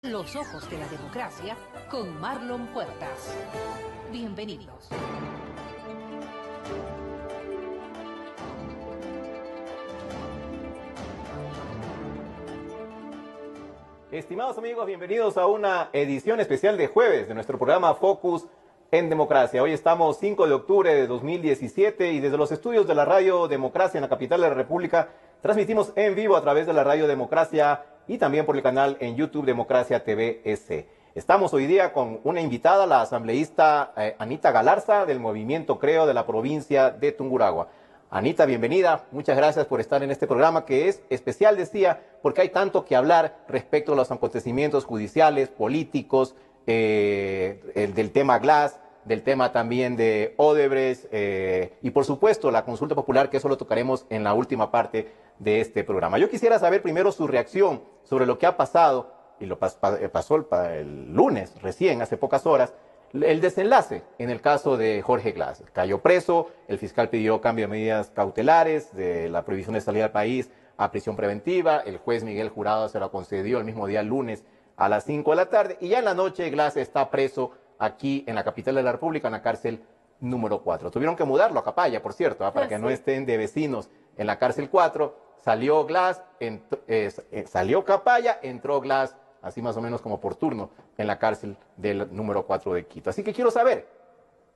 Los ojos de la democracia con Marlon Puertas. Bienvenidos. Estimados amigos, bienvenidos a una edición especial de jueves de nuestro programa Focus en Democracia. Hoy estamos 5 de octubre de 2017 y desde los estudios de la Radio Democracia en la capital de la República transmitimos en vivo a través de la Radio Democracia y también por el canal en YouTube Democracia TVS. Estamos hoy día con una invitada, la asambleísta Anita Galarza del Movimiento Creo de la provincia de Tungurahua. Anita, bienvenida. Muchas gracias por estar en este programa que es especial, decía, porque hay tanto que hablar respecto a los acontecimientos judiciales, políticos, del tema Glass, del tema también de Odebrecht y por supuesto la consulta popular, que eso lo tocaremos en la última parte de este programa. Yo quisiera saber primero su reacción sobre lo que ha pasado, y lo pasó el lunes, recién, hace pocas horas, el desenlace en el caso de Jorge Glass. Cayó preso, el fiscal pidió cambio de medidas cautelares, de la prohibición de salir al país a prisión preventiva, el juez Miguel Jurado se lo concedió el mismo día, lunes, a las 5 de la tarde, y ya en la noche Glass está preso aquí en la capital de la República, en la cárcel número 4. Tuvieron que mudarlo a Capaya, por cierto, para que no estén de vecinos en la cárcel 4. Salió Glass, salió Capaya, entró Glass, así más o menos como por turno, en la cárcel del número 4 de Quito. Así que quiero saber,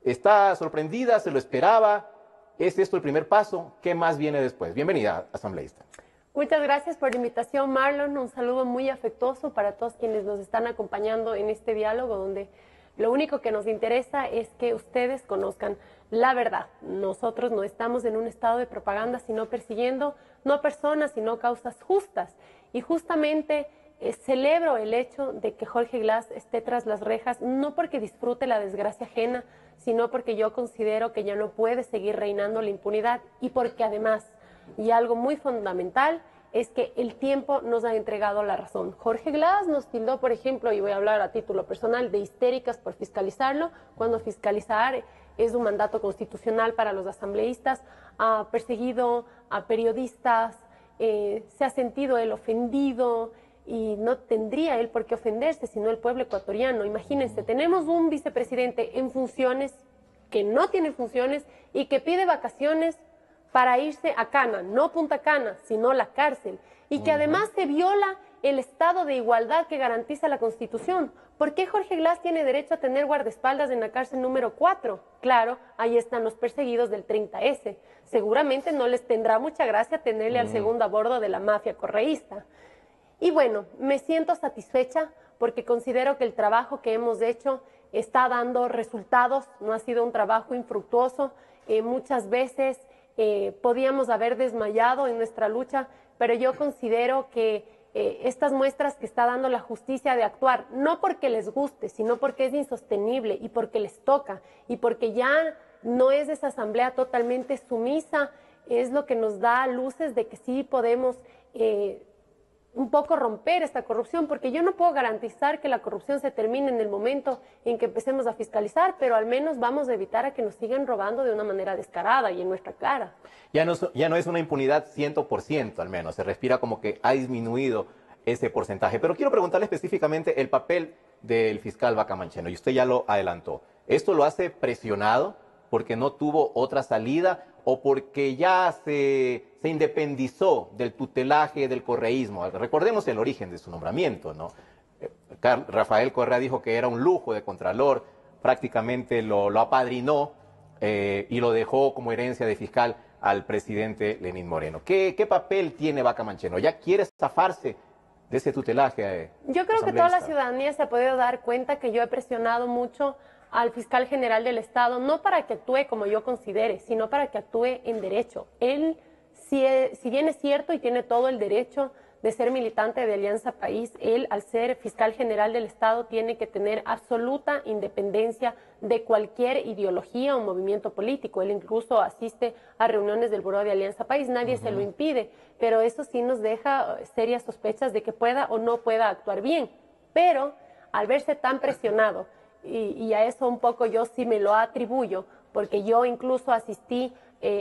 ¿está sorprendida? ¿Se lo esperaba? ¿Es esto el primer paso? ¿Qué más viene después? Bienvenida, asambleísta. Muchas gracias por la invitación, Marlon. Un saludo muy afectuoso para todos quienes nos están acompañando en este diálogo, donde lo único que nos interesa es que ustedes conozcan la verdad. Nosotros no estamos en un estado de propaganda, sino persiguiendo no personas, sino causas justas. Y justamente celebro el hecho de que Jorge Glass esté tras las rejas, no porque disfrute la desgracia ajena, sino porque yo considero que ya no puede seguir reinando la impunidad y porque además, y algo muy fundamental, es que el tiempo nos ha entregado la razón. Jorge Glass nos tildó, por ejemplo, y voy a hablar a título personal, de histéricas por fiscalizarlo, cuando fiscalizar es un mandato constitucional para los asambleístas. Ha perseguido a periodistas, se ha sentido él ofendido y no tendría él por qué ofenderse, sino el pueblo ecuatoriano. Imagínense, tenemos un vicepresidente en funciones, que no tiene funciones y que pide vacaciones para irse a Cana, no Punta Cana, sino la cárcel, y que además se viola el estado de igualdad que garantiza la Constitución. ¿Por qué Jorge Glass tiene derecho a tener guardaespaldas en la cárcel número 4? Claro, ahí están los perseguidos del 30S. Seguramente no les tendrá mucha gracia tenerle al segundo a bordo de la mafia correísta. Y bueno, me siento satisfecha porque considero que el trabajo que hemos hecho está dando resultados, no ha sido un trabajo infructuoso. Muchas veces podíamos haber desmayado en nuestra lucha, pero yo considero que estas muestras que está dando la justicia de actuar, no porque les guste, sino porque es insostenible y porque les toca y porque ya no es esa asamblea totalmente sumisa, es lo que nos da luces de que sí podemos un poco romper esta corrupción, porque yo no puedo garantizar que la corrupción se termine en el momento en que empecemos a fiscalizar, pero al menos vamos a evitar a que nos sigan robando de una manera descarada y en nuestra cara. Ya no es una impunidad 100%, al menos. Se respira como que ha disminuido ese porcentaje. Pero quiero preguntarle específicamente el papel del fiscal Vaca Mancheno, y usted ya lo adelantó. ¿Esto lo hace presionado porque no tuvo otra salida o porque ya se independizó del tutelaje del correísmo? Recordemos el origen de su nombramiento, ¿no? Rafael Correa dijo que era un lujo de contralor, prácticamente lo apadrinó y lo dejó como herencia de fiscal al presidente Lenín Moreno. ¿Qué papel tiene Vaca Mancheno? ¿Ya quiere zafarse de ese tutelaje? Yo creo que toda la ciudadanía se ha podido dar cuenta que yo he presionado mucho al fiscal general del Estado, no para que actúe como yo considere, sino para que actúe en derecho. Él, si bien es cierto y tiene todo el derecho de ser militante de Alianza País, él, al ser fiscal general del Estado, tiene que tener absoluta independencia de cualquier ideología o movimiento político. Él incluso asiste a reuniones del Buró de Alianza País, nadie se lo impide, pero eso sí nos deja serias sospechas de que pueda o no pueda actuar bien. Pero al verse tan presionado, y a eso un poco yo sí me lo atribuyo, porque yo incluso asistí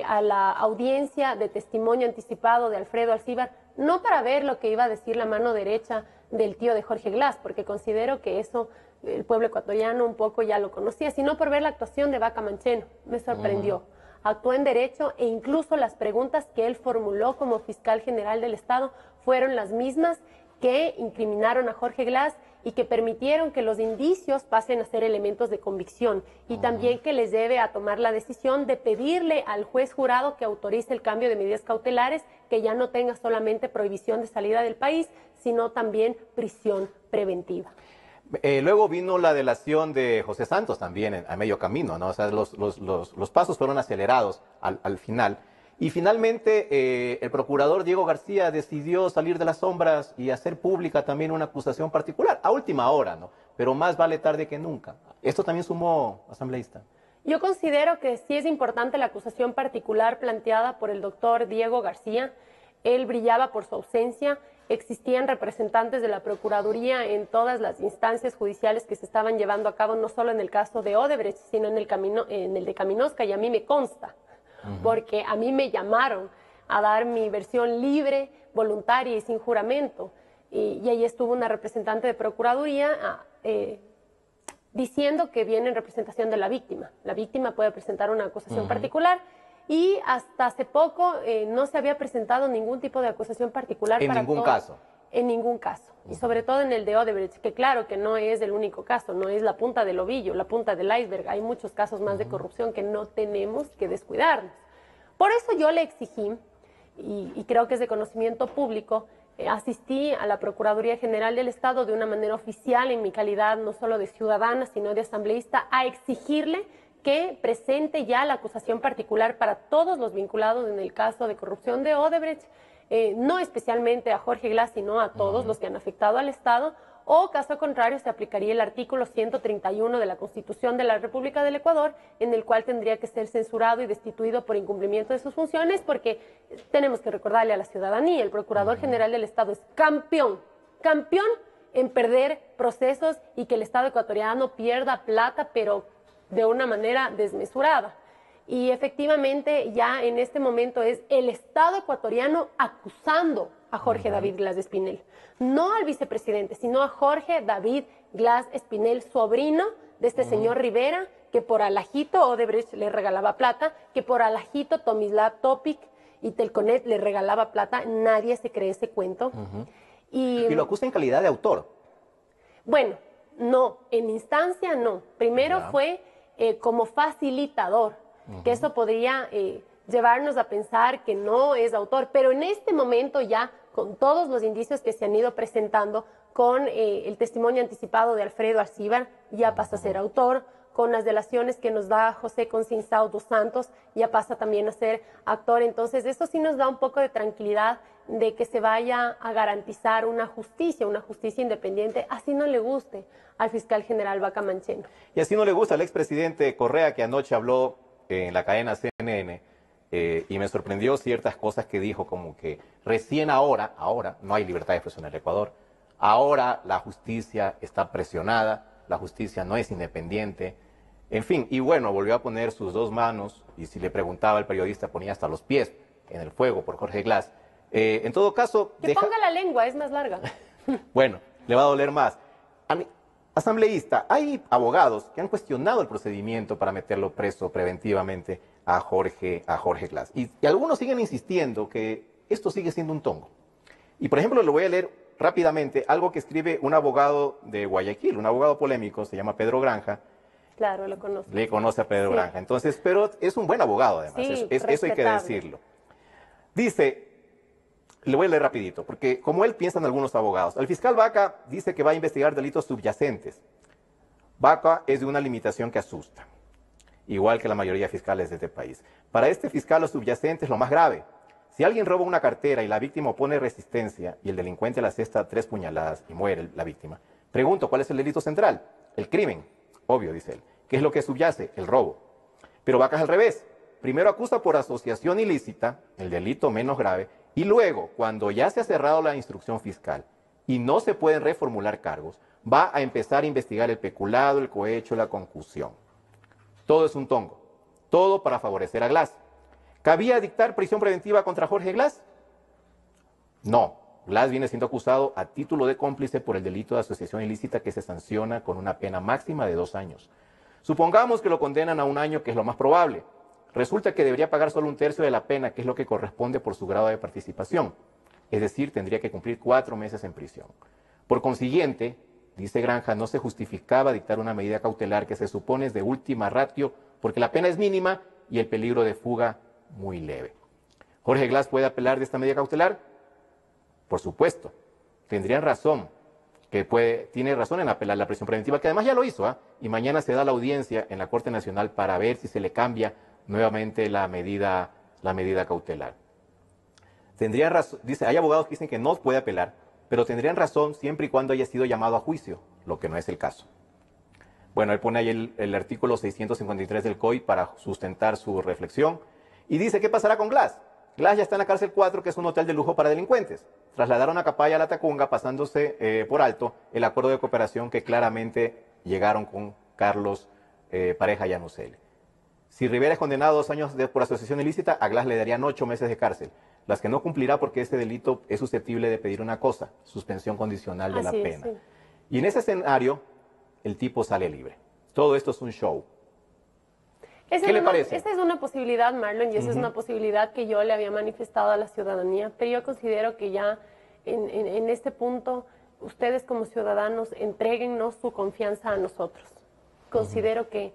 a la audiencia de testimonio anticipado de Alfredo Alcíbar, no para ver lo que iba a decir la mano derecha del tío de Jorge Glass, porque considero que eso el pueblo ecuatoriano un poco ya lo conocía, sino por ver la actuación de Vaca Mancheno. Me sorprendió. Actuó en derecho e incluso las preguntas que él formuló como fiscal general del Estado fueron las mismas que incriminaron a Jorge Glass y que permitieron que los indicios pasen a ser elementos de convicción y también que les lleve a tomar la decisión de pedirle al juez jurado que autorice el cambio de medidas cautelares, que ya no tenga solamente prohibición de salida del país, sino también prisión preventiva. Luego vino la delación de José Santos también a medio camino, ¿no? O sea, los pasos fueron acelerados al final. Y finalmente el procurador Diego García decidió salir de las sombras y hacer pública también una acusación particular, a última hora, ¿no? Pero más vale tarde que nunca. Esto también sumó, asambleísta. Yo considero que sí es importante la acusación particular planteada por el doctor Diego García. Él brillaba por su ausencia. Existían representantes de la Procuraduría en todas las instancias judiciales que se estaban llevando a cabo, no solo en el caso de Odebrecht, sino en el de Caminosca, y a mí me consta, porque a mí me llamaron a dar mi versión libre, voluntaria y sin juramento, y ahí estuvo una representante de Procuraduría diciendo que viene en representación de la víctima. La víctima puede presentar una acusación particular, y hasta hace poco no se había presentado ningún tipo de acusación particular. En ningún caso. En ningún caso. Y sobre todo en el de Odebrecht, que claro que no es el único caso, no es la punta del ovillo, la punta del iceberg. Hay muchos casos más de corrupción que no tenemos que descuidarnos. Por eso yo le exigí, y creo que es de conocimiento público, asistí a la Procuraduría General del Estado de una manera oficial en mi calidad no solo de ciudadana, sino de asambleísta, a exigirle que presente ya la acusación particular para todos los vinculados en el caso de corrupción de Odebrecht, no especialmente a Jorge Glass, sino a todos los que han afectado al Estado, o caso contrario se aplicaría el artículo 131 de la Constitución de la República del Ecuador, en el cual tendría que ser censurado y destituido por incumplimiento de sus funciones, porque tenemos que recordarle a la ciudadanía, el Procurador General del Estado es campeón en perder procesos y que el Estado ecuatoriano pierda plata, pero de una manera desmesurada. Y efectivamente ya en este momento es el Estado ecuatoriano acusando a Jorge David Glass Espinel, no al vicepresidente, sino a Jorge David Glass Espinel, sobrino de este señor Rivera, que por alajito Odebrecht le regalaba plata, que por alajito Tomislav Topic y Telconet le regalaba plata. Nadie se cree ese cuento. Y lo acusa en calidad de autor. Bueno, no, en instancia no. Primero fue como facilitador, que eso podría llevarnos a pensar que no es autor, pero en este momento ya, con todos los indicios que se han ido presentando, con el testimonio anticipado de Alfredo Arcíbar, ya pasa a ser autor, con las delaciones que nos da José Concienzao dos Santos, ya pasa también a ser actor. Entonces, eso sí nos da un poco de tranquilidad de que se vaya a garantizar una justicia independiente, así no le guste al fiscal general Vaca Mancheno. Y así no le gusta al expresidente Correa, que anoche habló en la cadena CNN, y me sorprendió ciertas cosas que dijo, como que recién ahora no hay libertad de expresión en el Ecuador, ahora la justicia está presionada, la justicia no es independiente, en fin, y bueno, volvió a poner sus dos manos, y si le preguntaba al periodista ponía hasta los pies en el fuego por Jorge Glass. En todo caso... Que ponga la lengua, es más larga. Bueno, le va a doler más. Asambleísta, hay abogados que han cuestionado el procedimiento para meterlo preso preventivamente a Jorge Glass. Y algunos siguen insistiendo que esto sigue siendo un tongo. Y por ejemplo, le voy a leer rápidamente algo que escribe un abogado de Guayaquil, un abogado polémico, se llama Pedro Granja. Claro, lo conozco. Le conoce a Pedro Granja. Entonces, pero es un buen abogado además, Sí, eso hay que decirlo. Dice... Le voy a leer rapidito, porque como él piensan algunos abogados, el fiscal Vaca dice que va a investigar delitos subyacentes. Vaca es de una limitación que asusta, igual que la mayoría de fiscales de este país. Para este fiscal lo subyacente es lo más grave. Si alguien roba una cartera y la víctima opone resistencia y el delincuente le asesta 3 puñaladas y muere la víctima, pregunto, ¿cuál es el delito central? El crimen, obvio, dice él. ¿Qué es lo que subyace? El robo. Pero Vaca es al revés. Primero acusa por asociación ilícita, el delito menos grave, y luego, cuando ya se ha cerrado la instrucción fiscal y no se pueden reformular cargos, va a empezar a investigar el peculado, el cohecho, la concusión. Todo es un tongo. Todo para favorecer a Glass. ¿Cabía dictar prisión preventiva contra Jorge Glass? No, Glass viene siendo acusado a título de cómplice por el delito de asociación ilícita que se sanciona con una pena máxima de 2 años. Supongamos que lo condenan a 1 año, que es lo más probable. Resulta que debería pagar solo 1/3 de la pena, que es lo que corresponde por su grado de participación. Es decir, tendría que cumplir 4 meses en prisión. Por consiguiente, dice Granja, no se justificaba dictar una medida cautelar que se supone es de última ratio porque la pena es mínima y el peligro de fuga muy leve. ¿Jorge Glass puede apelar de esta medida cautelar? Por supuesto. Tendrían razón, tiene razón en apelar la prisión preventiva, que además ya lo hizo, y mañana se da la audiencia en la Corte Nacional para ver si se le cambia nuevamente la medida cautelar. Tendrían razón, dice, hay abogados que dicen que no puede apelar, pero tendrían razón siempre y cuando haya sido llamado a juicio, lo que no es el caso. Bueno, él pone ahí el artículo 653 del COI para sustentar su reflexión y dice, ¿qué pasará con Glass? Glass ya está en la cárcel 4, que es un hotel de lujo para delincuentes. Trasladaron a Capaya a la Tacunga, pasándose por alto el acuerdo de cooperación que claramente llegaron con Carlos Pareja Llanucel. Si Rivera es condenado a 2 años por asociación ilícita, a Glass le darían 8 meses de cárcel, las que no cumplirá porque este delito es susceptible de pedir una cosa, suspensión condicional de la pena. Sí. Y en ese escenario, el tipo sale libre. Todo esto es un show. ¿Qué le parece? Esa es una posibilidad, Marlon, y esa es una posibilidad que yo le había manifestado a la ciudadanía, pero yo considero que ya en este punto, ustedes como ciudadanos, entréguennos su confianza a nosotros. Considero que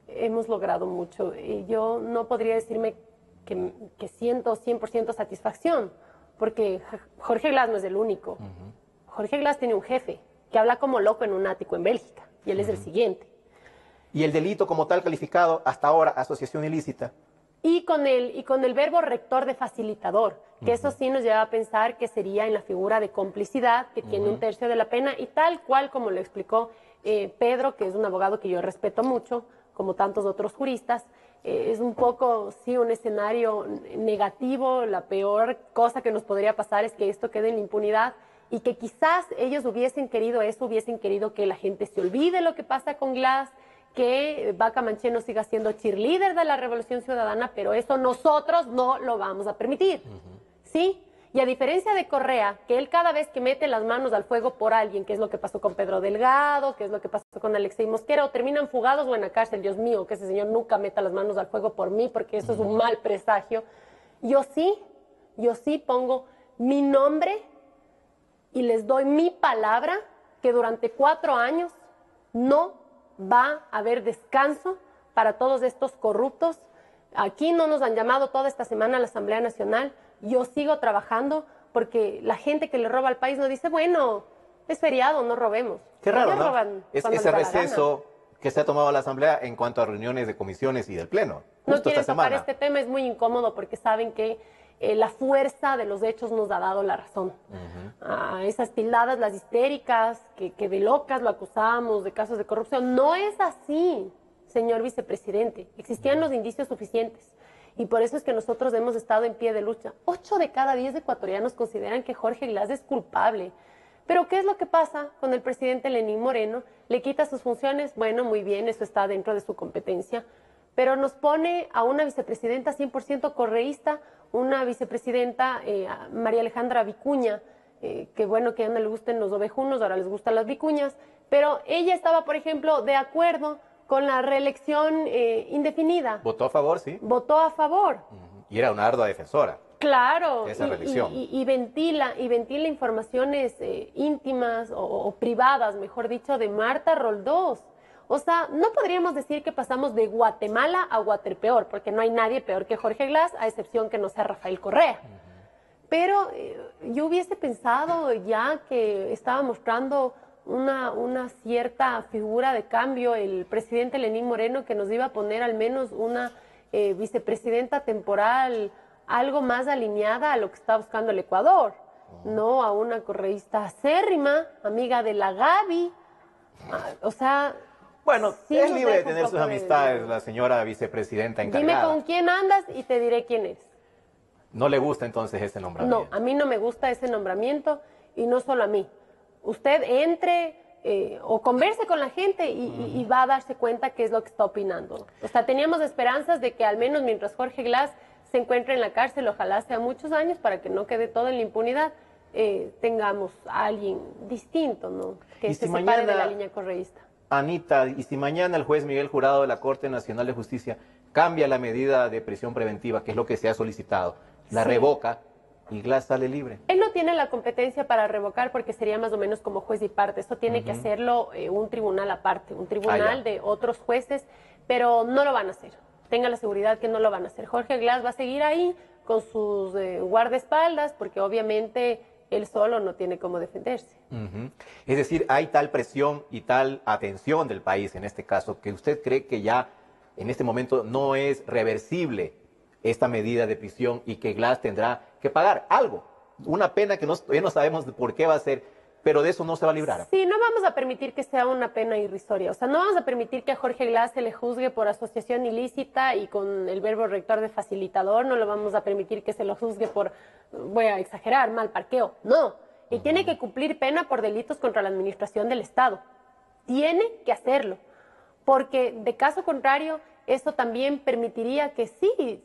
hemos logrado mucho. Y yo no podría decirme que siento 100% satisfacción, porque Jorge Glass no es el único. Jorge Glass tiene un jefe que habla como loco en un ático en Bélgica, y él es el siguiente. Y el delito como tal calificado hasta ahora, asociación ilícita. Y con el verbo rector de facilitador, que eso sí nos lleva a pensar que sería en la figura de complicidad, que tiene 1/3 de la pena, y tal cual como lo explicó Pedro, que es un abogado que yo respeto mucho, como tantos otros juristas, es un poco, sí, un escenario negativo. La peor cosa que nos podría pasar es que esto quede en la impunidad y que quizás ellos hubiesen querido eso, hubiesen querido que la gente se olvide lo que pasa con Glass, que Vaca Mancheno siga siendo cheerleader de la Revolución Ciudadana, pero eso nosotros no lo vamos a permitir, ¿sí? Y a diferencia de Correa, que él cada vez que mete las manos al fuego por alguien, que es lo que pasó con Pedro Delgado, que es lo que pasó con Alexei Mosquera, o terminan fugados o en la cárcel, Dios mío, que ese señor nunca meta las manos al fuego por mí, porque eso es un mal presagio. Yo sí pongo mi nombre y les doy mi palabra que durante 4 años no va a haber descanso para todos estos corruptos. Aquí no nos han llamado toda esta semana a la Asamblea Nacional. Yo sigo trabajando porque la gente que le roba al país no dice, bueno, es feriado, no robemos. Qué raro, ¿no? Es ese receso que se ha tomado la Asamblea en cuanto a reuniones de comisiones y del Pleno. No quieren tocar este tema, es muy incómodo porque saben que la fuerza de los hechos nos ha dado la razón. Esas tildadas, las histéricas, que de locas lo acusamos, de casos de corrupción. No es así, señor vicepresidente. Existían los indicios suficientes. Y por eso es que nosotros hemos estado en pie de lucha. 8 de cada 10 ecuatorianos consideran que Jorge Glass es culpable. Pero ¿qué es lo que pasa con el presidente Lenín Moreno? ¿Le quita sus funciones? Bueno, muy bien, eso está dentro de su competencia. Pero nos pone a una vicepresidenta 100% correísta, una vicepresidenta, María Alejandra Vicuña, que bueno, que ya no le gusten los ovejunos, ahora les gustan las vicuñas, pero ella estaba, por ejemplo, de acuerdo con la reelección indefinida. ¿Votó a favor, sí? Votó a favor. Y era una ardua defensora. Claro, de esa reelección. Y ventila informaciones íntimas o privadas, mejor dicho, de Marta Roldós. O sea, no podríamos decir que pasamos de Guatemala a Guatepeor, porque no hay nadie peor que Jorge Glass, a excepción que no sea Rafael Correa. Pero yo hubiese pensado ya que estaba mostrando una cierta figura de cambio el presidente Lenín Moreno, que nos iba a poner al menos una vicepresidenta temporal algo más alineada a lo que está buscando el Ecuador, no a una correísta acérrima, amiga de la Gaby. O sea... Bueno, sí, es libre de tener sus amistades, la señora vicepresidenta encargada. Dime con quién andas y te diré quién es. ¿No le gusta entonces ese nombramiento? No, a mí no me gusta ese nombramiento y no solo a mí. Usted entre o converse con la gente y va a darse cuenta qué es lo que está opinando. O sea, teníamos esperanzas de que al menos mientras Jorge Glass se encuentre en la cárcel, ojalá sea muchos años para que no quede todo en la impunidad, tengamos a alguien distinto, ¿no? Que Y se si separe mañana, de la línea correísta. Anita, y si mañana el juez Miguel Jurado de la Corte Nacional de Justicia cambia la medida de prisión preventiva, que es lo que se ha solicitado, la Sí. revoca y Glass sale libre. Él no tiene la competencia para revocar porque sería más o menos como juez y parte. Eso tiene que hacerlo un tribunal aparte, un tribunal de otros jueces, pero no lo van a hacer. Tenga la seguridad que no lo van a hacer. Jorge Glass va a seguir ahí con sus guardaespaldas porque obviamente él solo no tiene cómo defenderse. Es decir, hay tal presión y tal atención del país en este caso que usted cree que ya en este momento no es reversible esta medida de prisión y que Glass tendrá que pagar algo, una pena que todavía no sabemos por qué va a ser, pero de eso no se va a librar. Sí, no vamos a permitir que sea una pena irrisoria. O sea, no vamos a permitir que a Jorge Glass se le juzgue por asociación ilícita y con el verbo rector de facilitador. No lo vamos a permitir que se lo juzgue por, voy a exagerar, mal parqueo. No. Y tiene que cumplir pena por delitos contra la administración del Estado. Tiene que hacerlo. Porque de caso contrario, eso también permitiría que sí,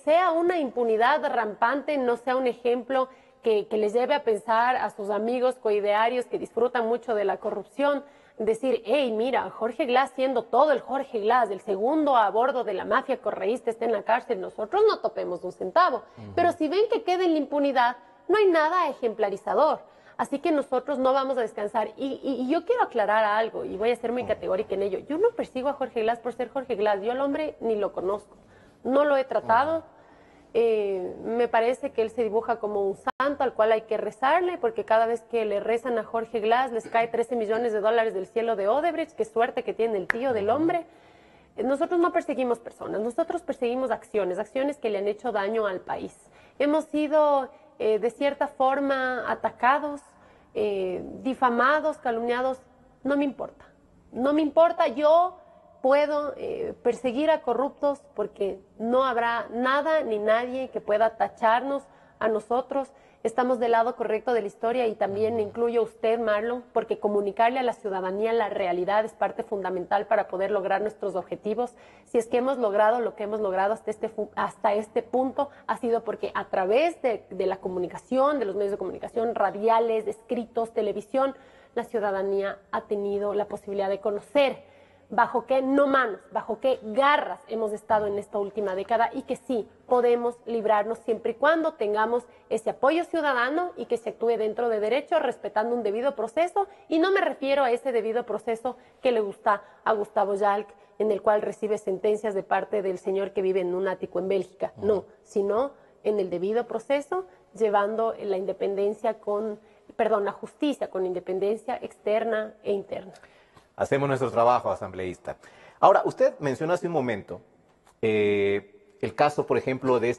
sea una impunidad rampante, no sea un ejemplo que les lleve a pensar a sus amigos coidearios que disfrutan mucho de la corrupción, decir, hey, mira, Jorge Glass siendo todo el Jorge Glass, el segundo a bordo de la mafia correísta está en la cárcel, nosotros no topemos un centavo. Pero si ven que queda en la impunidad, no hay nada ejemplarizador. Así que nosotros no vamos a descansar. Y yo quiero aclarar algo, y voy a ser muy categórica en ello. Yo no persigo a Jorge Glass por ser Jorge Glass. Yo al hombre ni lo conozco. No lo he tratado. Me parece que él se dibuja como un santo al cual hay que rezarle, porque cada vez que le rezan a Jorge Glass les cae 13 millones de dólares del cielo de Odebrecht. Qué suerte que tiene el tío del hombre. Nosotros no perseguimos personas, nosotros perseguimos acciones que le han hecho daño al país. Hemos sido de cierta forma atacados, difamados, calumniados. No me importa, no me importa. Yo puedo perseguir a corruptos porque no habrá nada ni nadie que pueda tacharnos a nosotros. Estamos del lado correcto de la historia y también incluyo a usted, Marlon, porque comunicarle a la ciudadanía la realidad es parte fundamental para poder lograr nuestros objetivos. Si es que hemos logrado lo que hemos logrado hasta este punto, ha sido porque a través de la comunicación, de los medios de comunicación, radiales, escritos, televisión, la ciudadanía ha tenido la posibilidad de conocer bajo qué no manos, bajo qué garras hemos estado en esta última década y que sí podemos librarnos siempre y cuando tengamos ese apoyo ciudadano y que se actúe dentro de derecho, respetando un debido proceso. Y no me refiero a ese debido proceso que le gusta a Gustavo Jalk, en el cual recibe sentencias de parte del señor que vive en un ático en Bélgica. No, sino en el debido proceso, llevando la independencia la justicia con independencia externa e interna. Hacemos nuestro trabajo, asambleísta. Ahora, usted mencionó hace un momento el caso, por ejemplo, de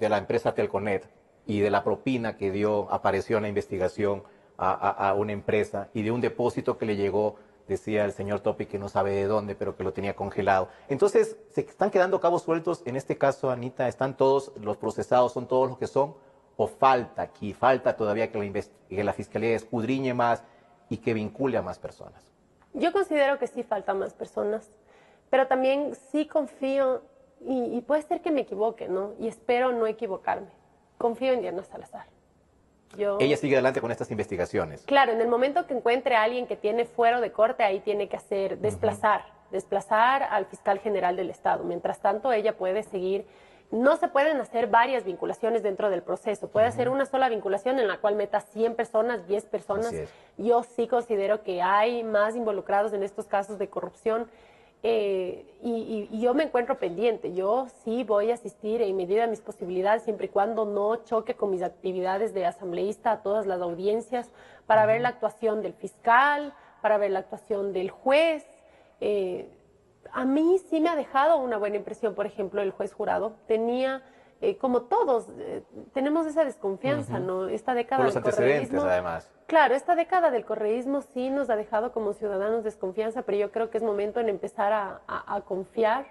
la empresa Telconet y de la propina que apareció en la investigación a una empresa y de un depósito que le llegó, decía el señor Topi, que no sabe de dónde, pero que lo tenía congelado. Entonces, ¿se están quedando cabos sueltos en este caso, Anita? ¿Están todos los procesados, son todos los que son? ¿O falta todavía que la Fiscalía escudriñe más y que vincule a más personas? Yo considero que sí faltan más personas, pero también sí confío, y puede ser que me equivoque, ¿no? Y espero no equivocarme. Confío en Diana Salazar. Ella sigue adelante con estas investigaciones. Claro, en el momento que encuentre a alguien que tiene fuero de corte, ahí tiene que hacer desplazar al fiscal general del Estado. Mientras tanto, ella puede seguir. No se pueden hacer varias vinculaciones dentro del proceso. Puede hacer una sola vinculación en la cual meta 100 personas, 10 personas. Yo sí considero que hay más involucrados en estos casos de corrupción y yo me encuentro pendiente. Yo sí voy a asistir en medida de mis posibilidades, siempre y cuando no choque con mis actividades de asambleísta a todas las audiencias, para ver la actuación del fiscal, para ver la actuación del juez. A mí sí me ha dejado una buena impresión, por ejemplo, el juez Jurado. Tenía, como todos, tenemos esa desconfianza, ¿no? Esta década por los del antecedentes, correísmo, además. Claro, esta década del correísmo sí nos ha dejado como ciudadanos desconfianza, pero yo creo que es momento en empezar a confiar,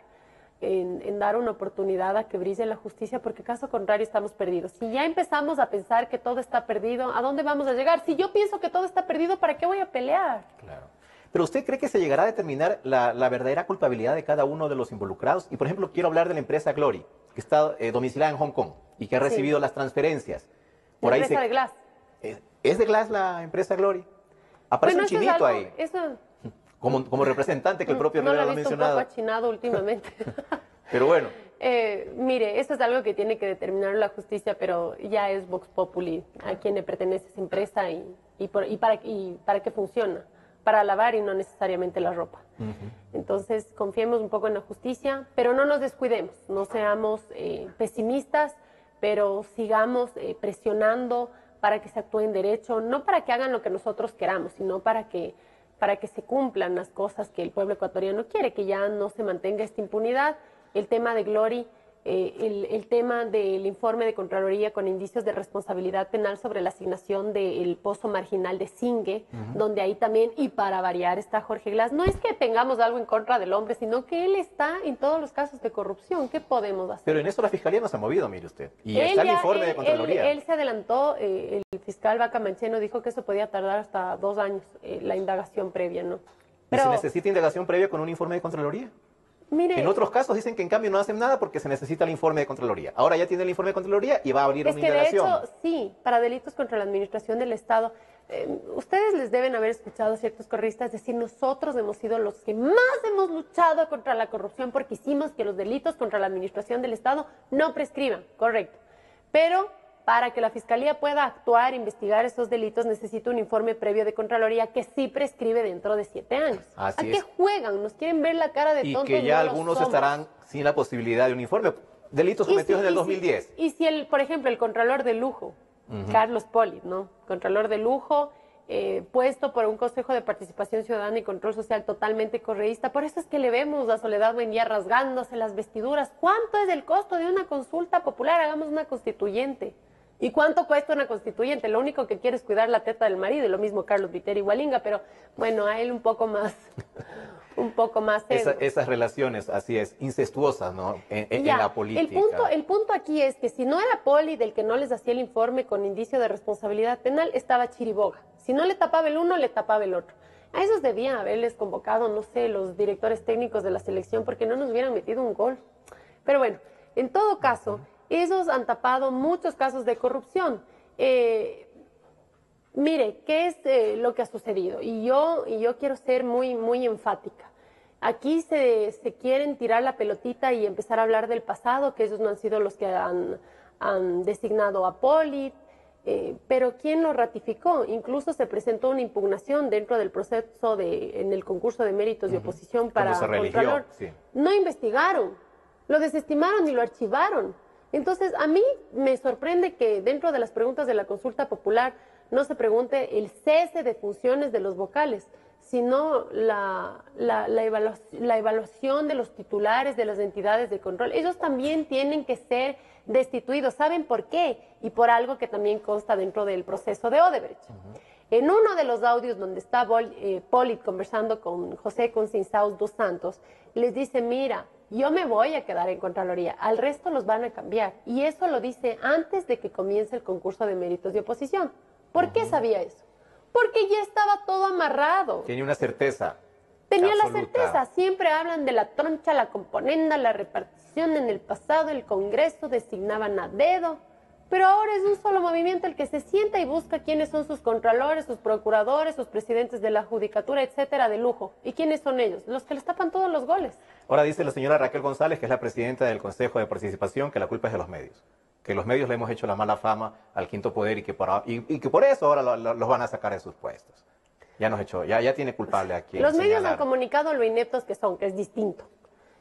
en dar una oportunidad a que brille la justicia, porque caso contrario estamos perdidos. Si ya empezamos a pensar que todo está perdido, ¿a dónde vamos a llegar? Si yo pienso que todo está perdido, ¿para qué voy a pelear? Claro. ¿Pero usted cree que se llegará a determinar la verdadera culpabilidad de cada uno de los involucrados? Y, por ejemplo, quiero hablar de la empresa Glory, que está domiciliada en Hong Kong y que ha recibido las transferencias. La empresa de Glass. ¿Es de Glass la empresa Glory? Aparece un Bueno, eso es chinito algo- ahí, Eso como representante que el propio no Rivera lo lo he ha visto un poco mencionado. achinado últimamente. Pero bueno, Mire, eso es algo que tiene que determinar la justicia, pero ya es Vox Populi a quien le pertenece esa empresa y para qué funciona. Para lavar y no necesariamente la ropa. Entonces, confiemos un poco en la justicia, pero no nos descuidemos, no seamos pesimistas, pero sigamos presionando para que se actúe en derecho, no para que hagan lo que nosotros queramos, sino para que se cumplan las cosas que el pueblo ecuatoriano quiere, que ya no se mantenga esta impunidad. El tema de Glory, el tema del informe de Contraloría con indicios de responsabilidad penal sobre la asignación del pozo marginal de Singue, donde ahí también, y para variar, está Jorge Glass. No es que tengamos algo en contra del hombre, sino que él está en todos los casos de corrupción. ¿Qué podemos hacer? pero en eso la Fiscalía no se ha movido, mire usted. Y Él está el ya- informe de Contraloría. Él se adelantó, el fiscal Vaca Mancheno dijo que eso podía tardar hasta 2 años, la indagación previa, ¿no? ¿Y se necesita indagación previa con un informe de Contraloría? Mire, En otros casos dicen que en cambio no hacen nada porque se necesita el informe de Contraloría. Ahora ya tiene el informe de Contraloría y va a abrir es una que de indagación. hecho, sí, para delitos contra la administración del Estado, ustedes les deben haber escuchado a ciertos correístas decir, nosotros hemos sido los que más hemos luchado contra la corrupción porque hicimos que los delitos contra la administración del Estado no prescriban, correcto. Pero para que la Fiscalía pueda actuar, investigar esos delitos, necesita un informe previo de Contraloría que sí prescribe dentro de 7 años. Así ¿A qué es. juegan? Nos quieren ver la cara de Y tontos. que ya no lo algunos somos. estarán sin la posibilidad de un informe. Delitos cometidos en el 2010. Y si por ejemplo, el Contralor de Lujo, Carlos Poli, ¿no? Contralor de Lujo, puesto por un Consejo de Participación Ciudadana y Control Social totalmente correísta. Por eso es que le vemos a Soledad Buendía rasgándose las vestiduras. ¿Cuánto es el costo de una consulta popular? Hagamos una constituyente. ¿Y cuánto cuesta una constituyente? Lo único que quiere es cuidar la teta del marido, y lo mismo Carlos Viteri Hualinga, pero bueno, a él un poco más Esas relaciones, así es, incestuosas, ¿no? En Ya, la política. el punto aquí es que si no era Poli del que no les hacía el informe con indicio de responsabilidad penal, estaba Chiriboga. Si no le tapaba el uno, le tapaba el otro. A esos debían haberles convocado, no sé, los directores técnicos de la selección, porque no nos hubieran metido un gol. Pero bueno, en todo caso, esos han tapado muchos casos de corrupción. Mire, ¿qué es lo que ha sucedido? Y yo quiero ser muy, muy enfática. Aquí se quieren tirar la pelotita y empezar a hablar del pasado, que ellos no han sido los que han designado a Poli, pero ¿quién lo ratificó? Incluso se presentó una impugnación dentro del proceso en el concurso de méritos de oposición para Cuando se religió, Contralor. sí. No investigaron, lo desestimaron y lo archivaron. Entonces, a mí me sorprende que dentro de las preguntas de la consulta popular no se pregunte el cese de funciones de los vocales, sino la evaluación de los titulares de las entidades de control. Ellos también tienen que ser destituidos. ¿Saben por qué? Y por algo que también consta dentro del proceso de Odebrecht. En uno de los audios donde está Polit conversando con José Conceição dos Santos, les dice, mira, yo me voy a quedar en Contraloría, al resto los van a cambiar. Y eso lo dice antes de que comience el concurso de méritos de oposición. ¿Por qué sabía eso? Porque ya estaba todo amarrado. Tiene una certeza. Tenía la absoluta. certeza. Siempre hablan de la troncha, la componenda, la repartición. En el pasado el Congreso designaban a dedo. Pero ahora es un solo movimiento el que se sienta y busca quiénes son sus contralores, sus procuradores, sus presidentes de la judicatura, etcétera, de lujo. ¿Y quiénes son ellos? Los que les tapan todos los goles. Ahora dice la señora Raquel González, que es la presidenta del Consejo de Participación, que la culpa es de los medios. Que los medios le hemos hecho la mala fama al quinto poder y que por eso ahora los van a sacar de sus puestos. Ya tiene culpable a quien Los medios han señalar. comunicado lo ineptos que son, que es distinto.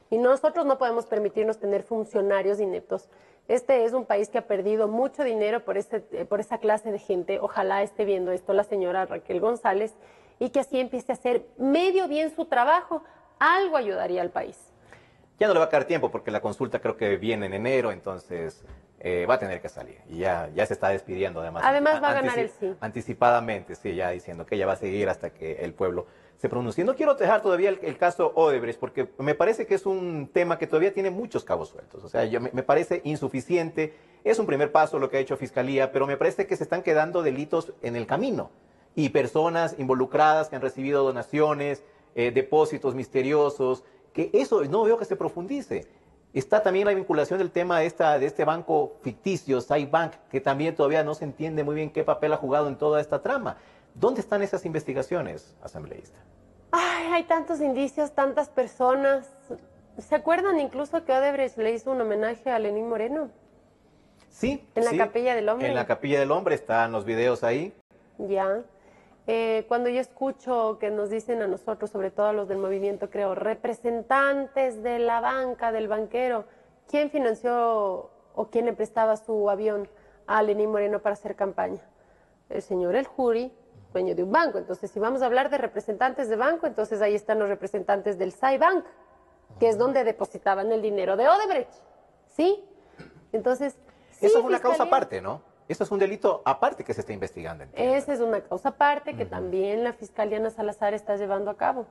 Y nosotros no podemos permitirnos tener funcionarios ineptos. Este es un país que ha perdido mucho dinero por esa clase de gente. Ojalá esté viendo esto la señora Raquel González y que así empiece a hacer medio bien su trabajo. Algo ayudaría al país. Ya no le va a quedar tiempo porque la consulta creo que viene en enero, entonces va a tener que salir. Y ya se está despidiendo además. Además va a ganar el sí. Anticipadamente, sí, ya diciendo que ella va a seguir hasta que el pueblo se pronuncie. No quiero dejar todavía el caso Odebrecht porque me parece que es un tema que todavía tiene muchos cabos sueltos. O sea, me parece insuficiente. Es un primer paso lo que ha hecho Fiscalía, pero me parece que se están quedando delitos en el camino. Y personas involucradas que han recibido donaciones, depósitos misteriosos, que eso no veo que se profundice. Está también la vinculación del tema de este banco ficticio, Saibank, que también todavía no se entiende muy bien qué papel ha jugado en toda esta trama. ¿Dónde están esas investigaciones, asambleísta? Ay, hay tantos indicios, tantas personas. ¿Se acuerdan incluso que Odebrecht le hizo un homenaje a Lenín Moreno? Sí. En la sí, Capilla del Hombre. En la Capilla del Hombre están los videos ahí. Ya. Cuando yo escucho que nos dicen a nosotros, sobre todo a los del movimiento, creo, representantes de la banca, del banquero, ¿quién financió o quién le prestaba su avión a Lenín Moreno para hacer campaña? El señor El Juri, dueño de un banco. Entonces, si vamos a hablar de representantes de banco, entonces ahí están los representantes del Saibank, que es donde depositaban el dinero de Odebrecht. ¿Sí? Entonces, sí, Eso es una causa Fiscalía. aparte, ¿no? Eso es un delito aparte que se está investigando. Entiendo. Esa es una causa aparte que también la Fiscalía Ana Salazar está llevando a cabo.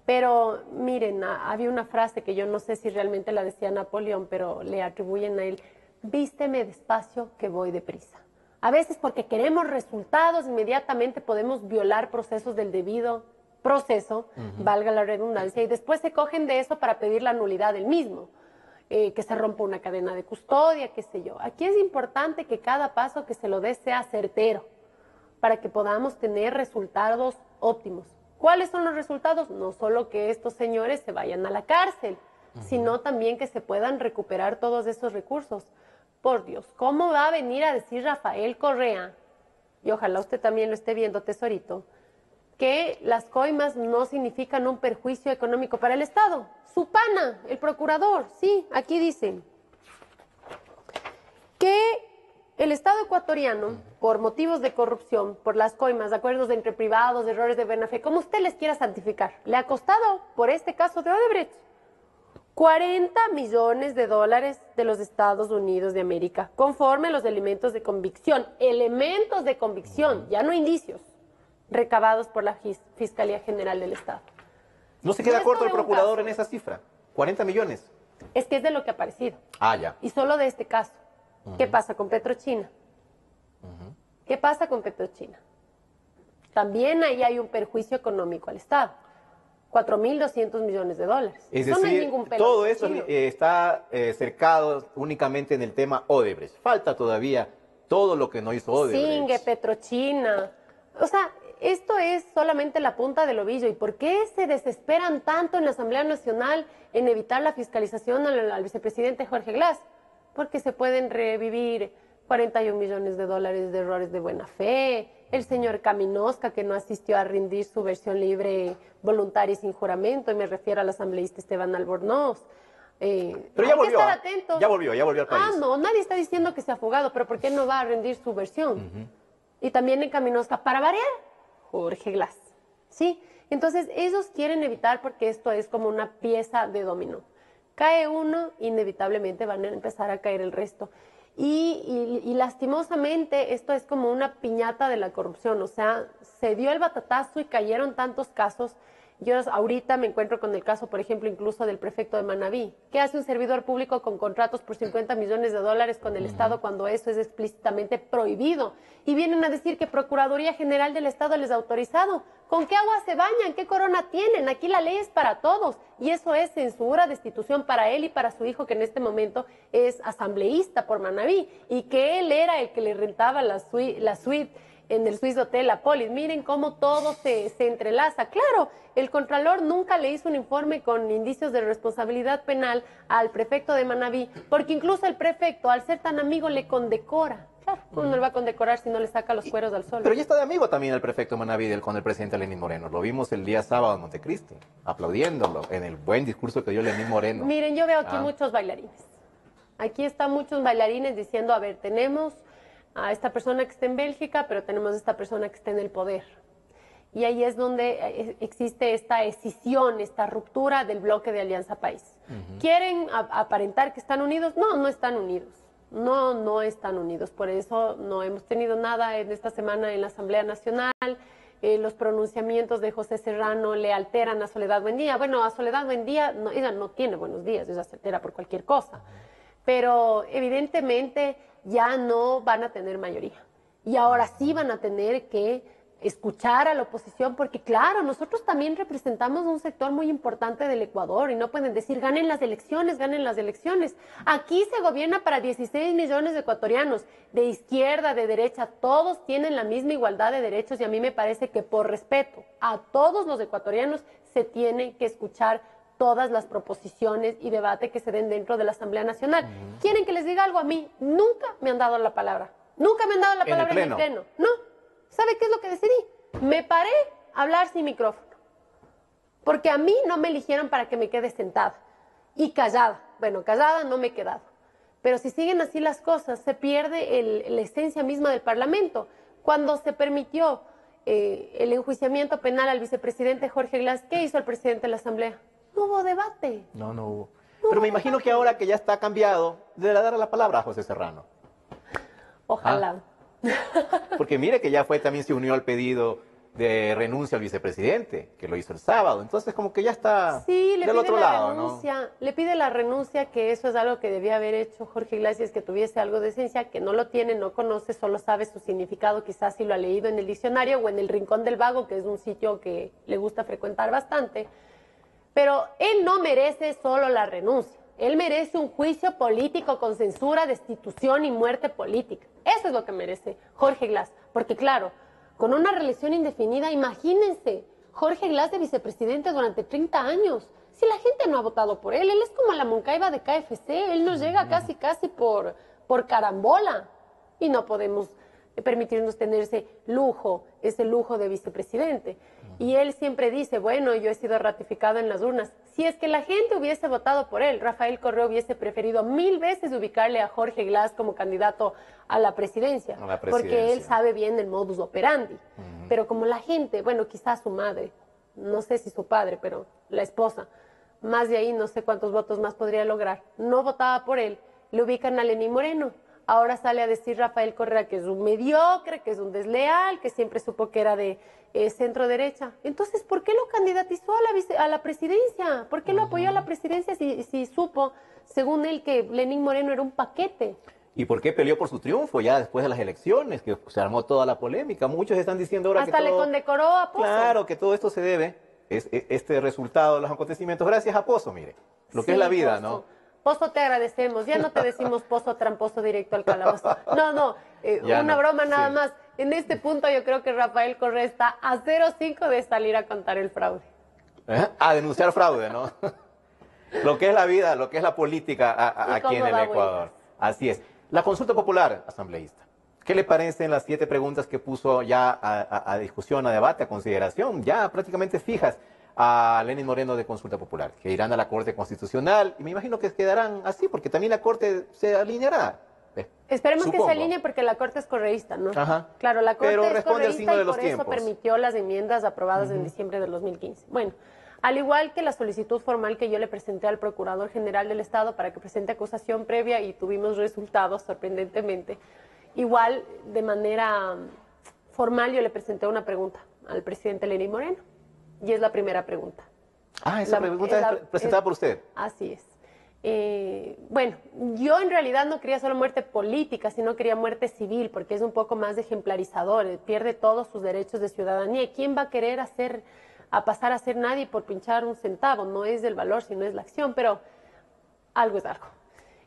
Pero miren, había una frase que yo no sé si realmente la decía Napoleón, pero le atribuyen a él: vísteme despacio que voy deprisa. A veces porque queremos resultados, inmediatamente podemos violar procesos del debido proceso, valga la redundancia, y después se cogen de eso para pedir la nulidad del mismo. Que se rompa una cadena de custodia, qué sé yo. Aquí es importante que cada paso que se lo dé sea certero para que podamos tener resultados óptimos. ¿Cuáles son los resultados? No solo que estos señores se vayan a la cárcel, sino también que se puedan recuperar todos esos recursos. Por Dios, ¿cómo va a venir a decir Rafael Correa, y ojalá usted también lo esté viendo, tesorito, que las coimas no significan un perjuicio económico para el Estado? Su pana, el procurador, sí, aquí dice que el Estado ecuatoriano, por motivos de corrupción, por las coimas, acuerdos entre privados, errores de buena fe, como usted les quiera santificar, le ha costado, por este caso de Odebrecht, $40 millones de los Estados Unidos de América, conforme a los elementos de convicción, ya no indicios, recabados por la Fiscalía General del Estado. ¿No se queda Esto corto de el un procurador caso. en esa cifra? 40 millones. Es que es de lo que ha aparecido. Ah, ya. Y solo de este caso. ¿Qué pasa con Petrochina? ¿Qué pasa con Petrochina? También ahí hay un perjuicio económico al Estado. $4.200 millones. Es Eso no es decir, ningún pelo todo en el eso chino. está cercado únicamente en el tema Odebrecht. Falta todavía todo lo que no hizo Odebrecht. Singue, Petrochina. O sea, esto es solamente la punta del ovillo. ¿Y por qué se desesperan tanto en la Asamblea Nacional en evitar la fiscalización al vicepresidente Jorge Glass? Porque se pueden revivir $41 millones de errores de buena fe. El señor Caminosca, que no asistió a rendir su versión libre, voluntaria y sin juramento, y me refiero al asambleísta Esteban Albornoz. Pero ya hay volvió. que estar atentos. Ya volvió al país. Ah, no, nadie está diciendo que se ha fugado, pero ¿por qué no va a rendir su versión? Y también en Caminosca, para variar, Jorge Glass. ¿Sí? Entonces, ellos quieren evitar, porque esto es como una pieza de dominó. Cae uno, inevitablemente van a empezar a caer el resto. Y lastimosamente esto es como una piñata de la corrupción, o sea, se dio el batatazo y cayeron tantos casos. Yo ahorita me encuentro con el caso, por ejemplo, incluso del prefecto de Manabí. ¿Qué hace un servidor público con contratos por $50 millones con el Estado cuando eso es explícitamente prohibido? Y vienen a decir que Procuraduría General del Estado les ha autorizado. ¿Con qué agua se bañan? ¿Qué corona tienen? Aquí la ley es para todos. Y eso es censura, destitución para él y para su hijo, que en este momento es asambleísta por Manabí. Y que él era el que le rentaba la suite en el Swiss Hotel Apolis. Miren cómo todo se entrelaza. Claro, el Contralor nunca le hizo un informe con indicios de responsabilidad penal al prefecto de Manabí, porque incluso el prefecto, al ser tan amigo, le condecora. Claro, ¿cómo no le va a condecorar si no le saca los cueros al sol? Pero ya está de amigo también el prefecto Manabí con el presidente Lenín Moreno. Lo vimos el día sábado en Montecristi, aplaudiéndolo en el buen discurso que dio Lenín Moreno. Miren, yo veo aquí muchos bailarines. Aquí están muchos bailarines diciendo, a ver, tenemos a esta persona que está en Bélgica, pero tenemos a esta persona que está en el poder. Y ahí es donde existe esta escisión, esta ruptura del bloque de Alianza País. ¿Quieren aparentar que están unidos? No, no están unidos. No están unidos. Por eso no hemos tenido nada en esta semana en la Asamblea Nacional. Los pronunciamientos de José Serrano le alteran a Soledad Buendía. Bueno, a Soledad Buendía, ella no tiene buenos días, ella se altera por cualquier cosa. Pero evidentemente ya no van a tener mayoría. Y ahora sí van a tener que escuchar a la oposición, porque claro, nosotros también representamos un sector muy importante del Ecuador y no pueden decir ganen las elecciones, ganen las elecciones. Aquí se gobierna para 16 millones de ecuatorianos, de izquierda, de derecha, todos tienen la misma igualdad de derechos y a mí me parece que por respeto a todos los ecuatorianos se tiene que escuchar todas las proposiciones y debate que se den dentro de la Asamblea Nacional. ¿Quieren que les diga algo? A mí nunca me han dado la palabra. Nunca me han dado la palabra en el pleno. No. ¿Sabe qué es lo que decidí? Me paré a hablar sin micrófono. Porque a mí no me eligieron para que me quede sentada y callada. Bueno, callada no me he quedado. Pero si siguen así las cosas, se pierde la esencia misma del Parlamento. Cuando se permitió el enjuiciamiento penal al vicepresidente Jorge Glass, ¿qué hizo el presidente de la Asamblea? No hubo debate. No hubo. Pero me imagino que ahora que ya está cambiado, le dará la palabra a José Serrano. Ojalá. Porque mire que ya también se unió al pedido de renuncia al vicepresidente, que lo hizo el sábado. Entonces como que ya está del otro lado, ¿no? Le pide la renuncia, que eso es algo que debía haber hecho Jorge Glass, que tuviese algo de esencia, que no lo tiene, no conoce, solo sabe su significado, quizás si lo ha leído en el diccionario o en el Rincón del Vago, que es un sitio que le gusta frecuentar bastante. Pero él no merece solo la renuncia. Él merece un juicio político con censura, destitución y muerte política. Eso es lo que merece Jorge Glass. Porque claro, con una reelección indefinida, imagínense, Jorge Glass de vicepresidente durante 30 años. Si la gente no ha votado por él es como la Moncaiba de KFC, él nos llega casi por carambola. Y no podemos permitirnos tener ese lujo de vicepresidente. Y él siempre dice, bueno, yo he sido ratificado en las urnas. Si es que la gente hubiese votado por él, Rafael Correa hubiese preferido 1000 veces ubicarle a Jorge Glass como candidato a la presidencia. Porque él sabe bien el modus operandi. Pero como la gente, bueno, quizás su madre, no sé si su padre, pero la esposa, más de ahí no sé cuántos votos más podría lograr, no votaba por él, le ubican a Lenín Moreno. Ahora sale a decir Rafael Correa que es un mediocre, que es un desleal, que siempre supo que era de centro derecha. Entonces, ¿por qué lo candidatizó a la presidencia? ¿Por qué lo apoyó a la presidencia si supo, según él, que Lenín Moreno era un paquete? ¿Y por qué peleó por su triunfo ya después de las elecciones? Que se armó toda la polémica. Muchos están diciendo ahora hasta que le condecoró a Pozo. Claro, que todo esto se debe, este resultado de los acontecimientos, gracias a Pozo, mire. Lo que es la vida, Pozo. ¿no? Pozo, te agradecemos. Ya no te decimos Pozo tramposo directo al calabozo. No, una no. broma nada más. En este punto yo creo que Rafael Correa está a 0,5 de salir a contar el fraude. A denunciar fraude, ¿no? Lo que es la vida, lo que es la política aquí en el Ecuador. Así es. La consulta popular, asambleísta. ¿Qué le parecen las 7 preguntas que puso ya a discusión, a debate, a consideración, ya prácticamente fijas a Lenín Moreno de consulta popular, que irán a la Corte Constitucional? Y me imagino que quedarán así, porque también la Corte se alineará. Esperemos supongo. Que se alinee porque la Corte es correísta, ¿no? Ajá. Claro, la Corte Pero es responde al signo correísta de y los por tiempos. eso permitió las enmiendas aprobadas en diciembre del 2015. Bueno, al igual que la solicitud formal que yo le presenté al Procurador General del Estado para que presente acusación previa y tuvimos resultados, sorprendentemente, igual de manera formal yo le presenté una pregunta al presidente Lenín Moreno y es la primera pregunta. Esa pregunta es presentada por usted. Así es. Bueno, yo en realidad no quería solo muerte política, sino quería muerte civil, porque es un poco más ejemplarizador, pierde todos sus derechos de ciudadanía. ¿Y quién va a querer pasar a ser nadie por pinchar un centavo? No es del valor, sino es la acción, pero algo es algo.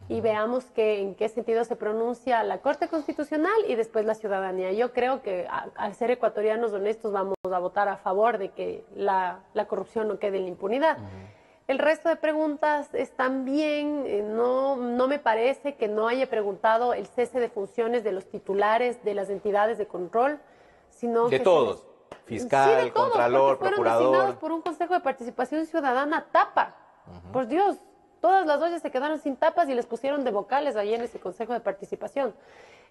Y veamos en qué sentido se pronuncia la Corte Constitucional y después la ciudadanía. Yo creo que al ser ecuatorianos honestos vamos a votar a favor de que la corrupción no quede en la impunidad. El resto de preguntas están bien, no me parece que no haya preguntado el cese de funciones de los titulares de las entidades de control, sino de que todos, fiscal, sí, de todos, contralor, fueron procurador. designados por un Consejo de Participación Ciudadana tapa. Por Dios, todas las ollas se quedaron sin tapas y les pusieron de vocales ahí en ese Consejo de Participación.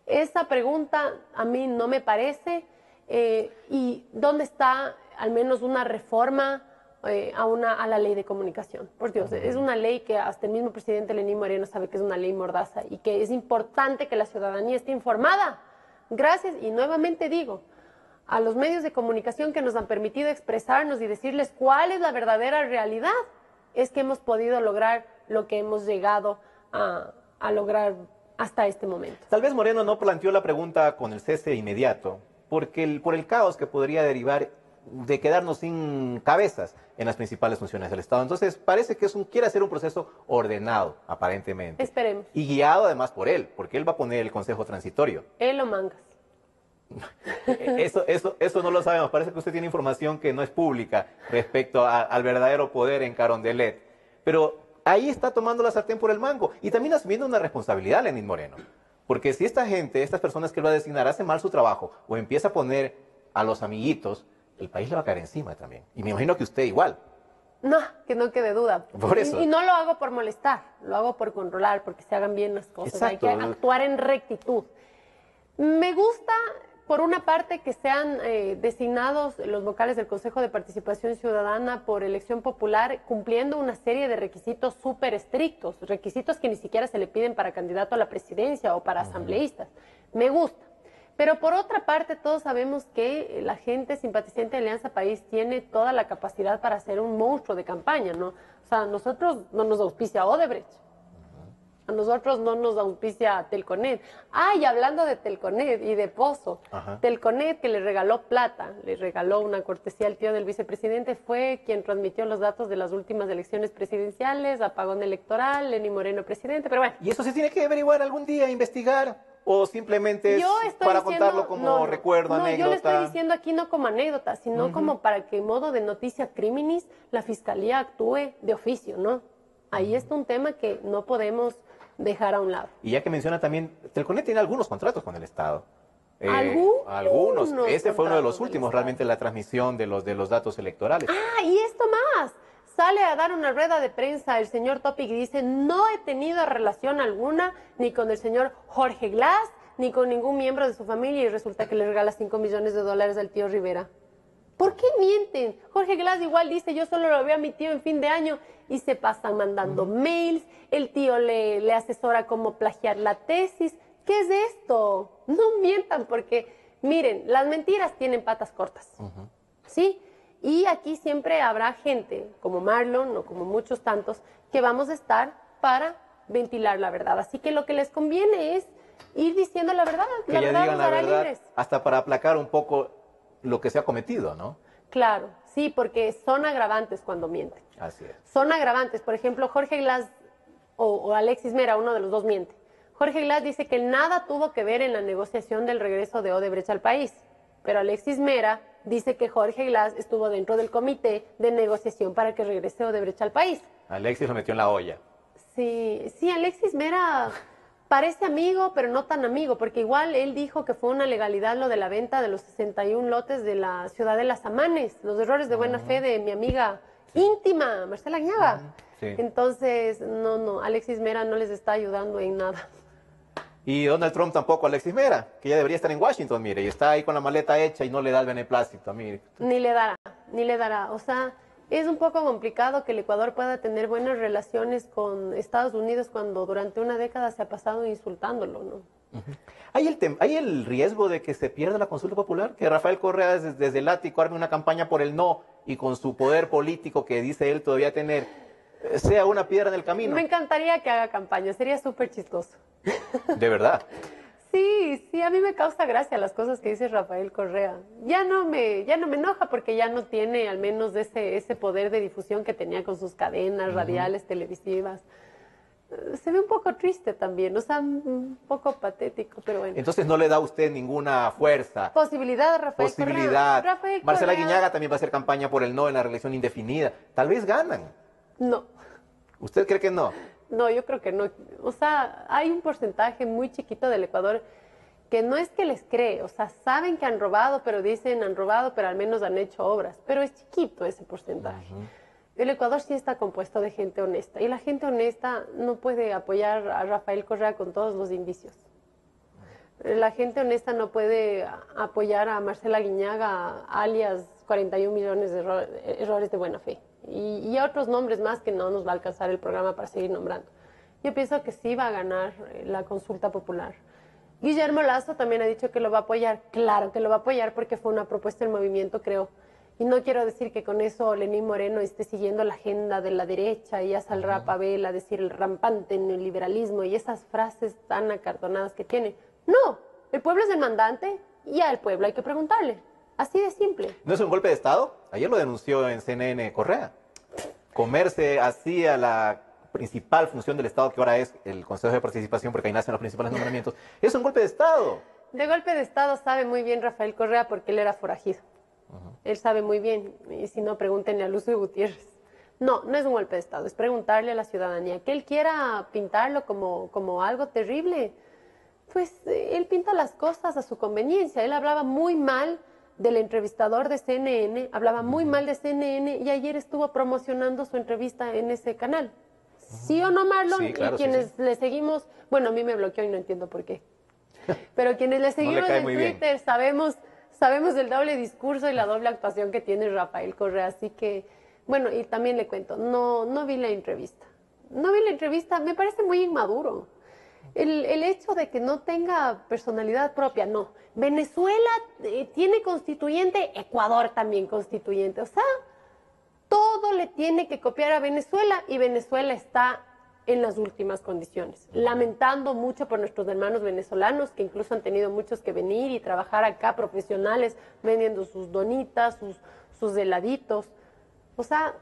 Esa pregunta a mí no me parece. ¿Y dónde está al menos una reforma a la ley de comunicación? Por Dios, es una ley que hasta el mismo presidente Lenín Moreno sabe que es una ley mordaza y que es importante que la ciudadanía esté informada. Gracias, y nuevamente digo, a los medios de comunicación que nos han permitido expresarnos y decirles cuál es la verdadera realidad, es que hemos podido lograr lo que hemos llegado a lograr hasta este momento. Tal vez Moreno no planteó la pregunta con el cese inmediato, por el caos que podría derivar de quedarnos sin cabezas en las principales funciones del Estado. Entonces, parece que quiere hacer un proceso ordenado, aparentemente. Esperemos. Y guiado además por él, porque él va a poner el Consejo Transitorio. Él lo mangas. Eso no lo sabemos. Parece que usted tiene información que no es pública respecto al verdadero poder en Carondelet. Pero ahí está tomando la sartén por el mango y también asumiendo una responsabilidad Lenín Moreno. Porque si esta gente, estas personas que él va a designar, hace mal su trabajo o empieza a poner a los amiguitos, el país le va a caer encima también. Y me imagino que usted igual. No, que no quede duda. Por eso. Y no lo hago por molestar, lo hago por controlar, porque se hagan bien las cosas. Exacto. Hay que actuar en rectitud. Me gusta, por una parte, que sean designados los vocales del Consejo de Participación Ciudadana por elección popular, cumpliendo una serie de requisitos súper estrictos, requisitos que ni siquiera se le piden para candidato a la presidencia o para asambleístas. Me gusta. Pero por otra parte, todos sabemos que la gente simpatizante de Alianza País tiene toda la capacidad para ser un monstruo de campaña, ¿no? O sea, a nosotros no nos auspicia Odebrecht, a nosotros no nos auspicia Telconet. Y hablando de Telconet y de Pozo, Telconet, que le regaló plata, le regaló una cortesía al tío del vicepresidente, fue quien transmitió los datos de las últimas elecciones presidenciales, apagón electoral, Lenín Moreno presidente, pero bueno. ¿Y eso se tiene que averiguar algún día, investigar? ¿O simplemente es para contarlo como recuerdo, anécdota? Yo le estoy diciendo aquí no como anécdota, sino como para que en modo de noticia criminis la Fiscalía actúe de oficio, ¿no? Ahí está un tema que no podemos dejar a un lado. Y ya que menciona también, Telconet tiene algunos contratos con el Estado. Algunos. Este fue uno de los últimos, realmente, la transmisión de los datos electorales. Y esto más. Sale a dar una rueda de prensa el señor Topic y dice, no he tenido relación alguna ni con el señor Jorge Glass, ni con ningún miembro de su familia, y resulta que le regala $5 millones al tío Rivera. ¿Por qué mienten? Jorge Glass igual dice, yo solo lo veo a mi tío en fin de año, y se pasan mandando mails, el tío le asesora cómo plagiar la tesis. ¿Qué es esto? No mientan, porque miren, las mentiras tienen patas cortas, ¿sí? Y aquí siempre habrá gente, como Marlon o como muchos tantos, que vamos a estar para ventilar la verdad. Así que lo que les conviene es ir diciendo la verdad. Que ya digan la verdad, libres. hasta para aplacar un poco lo que se ha cometido, ¿no? Claro, sí, porque son agravantes cuando mienten. Así es. Son agravantes. Por ejemplo, Jorge Glass o Alexis Mera, uno de los dos miente. Jorge Glass dice que nada tuvo que ver en la negociación del regreso de Odebrecht al país. Pero Alexis Mera dice que Jorge Glass estuvo dentro del comité de negociación para que regrese Odebrecht al país. Alexis lo metió en la olla. Sí, Alexis Mera parece amigo, pero no tan amigo, porque igual él dijo que fue una legalidad lo de la venta de los 61 lotes de la ciudad de Las Amanes, los errores de buena fe de mi amiga íntima, Marcela Añaga. Sí. Entonces, no, Alexis Mera no les está ayudando en nada. Y Donald Trump tampoco a Alexis Mera, que ya debería estar en Washington, mire, y está ahí con la maleta hecha y no le da el beneplácito, mire. Ni le dará. O sea, es un poco complicado que el Ecuador pueda tener buenas relaciones con Estados Unidos cuando durante una década se ha pasado insultándolo, ¿no? ¿Hay el riesgo de que se pierda la consulta popular? Que Rafael Correa desde el ático arme una campaña por el no y con su poder político que dice él todavía tener, sea una piedra en el camino. Me encantaría que haga campaña, sería súper chistoso. ¿De verdad? Sí, a mí me causa gracia las cosas que dice Rafael Correa. Ya no me enoja porque ya no tiene al menos ese poder de difusión que tenía con sus cadenas radiales, televisivas. Se ve un poco triste también, o sea, un poco patético, pero bueno. Entonces no le da a usted ninguna fuerza. Posibilidad a Rafael Correa. Rafael Marcela Correa. Guiñaga también va a hacer campaña por el no en la reelección indefinida. Tal vez ganan. No. ¿Usted cree que no? No, yo creo que no. O sea, hay un porcentaje muy chiquito del Ecuador que no es que les cree, o sea, saben que han robado, pero dicen han robado, pero al menos han hecho obras. Pero es chiquito ese porcentaje. El Ecuador sí está compuesto de gente honesta y la gente honesta no puede apoyar a Rafael Correa con todos los indicios. La gente honesta no puede apoyar a Marcela Guiñaga, alias 41 millones de errores de buena fe. Y a otros nombres más que no nos va a alcanzar el programa para seguir nombrando. Yo pienso que sí va a ganar la consulta popular. Guillermo Lasso también ha dicho que lo va a apoyar. Claro que lo va a apoyar porque fue una propuesta del movimiento, creo. Y no quiero decir que con eso Lenín Moreno esté siguiendo la agenda de la derecha y ya saldrá Pavel a decir el rampante neoliberalismo y esas frases tan acartonadas que tiene. No, el pueblo es el mandante y al pueblo hay que preguntarle. Así de simple. ¿No es un golpe de Estado? Ayer lo denunció en CNN Correa. Comerse así a la principal función del Estado, que ahora es el Consejo de Participación, porque ahí nacen los principales nombramientos, es un golpe de Estado. De golpe de Estado sabe muy bien Rafael Correa porque él era forajido. Él sabe muy bien, y si no, pregúntenle a Lucio Gutiérrez. No, no es un golpe de Estado, es preguntarle a la ciudadanía. Que él quiera pintarlo como algo terrible, pues él pinta las cosas a su conveniencia. Él hablaba muy mal del entrevistador de CNN, hablaba muy mal de CNN y ayer estuvo promocionando su entrevista en ese canal. ¿Sí o no, Marlon? Sí, claro, y quienes sí. le seguimos, bueno, a mí me bloqueó y no entiendo por qué. Pero quienes le seguimos cae en muy bien. Twitter sabemos el doble discurso y la doble actuación que tiene Rafael Correa. Así que, bueno, y también le cuento, no vi la entrevista. No vi la entrevista, me parece muy inmaduro. El hecho de que no tenga personalidad propia, no. Venezuela tiene constituyente, Ecuador también constituyente. O sea, todo le tiene que copiar a Venezuela y Venezuela está en las últimas condiciones. Lamentando mucho por nuestros hermanos venezolanos, que incluso han tenido muchos que venir y trabajar acá, profesionales, vendiendo sus donitas, sus heladitos. O sea,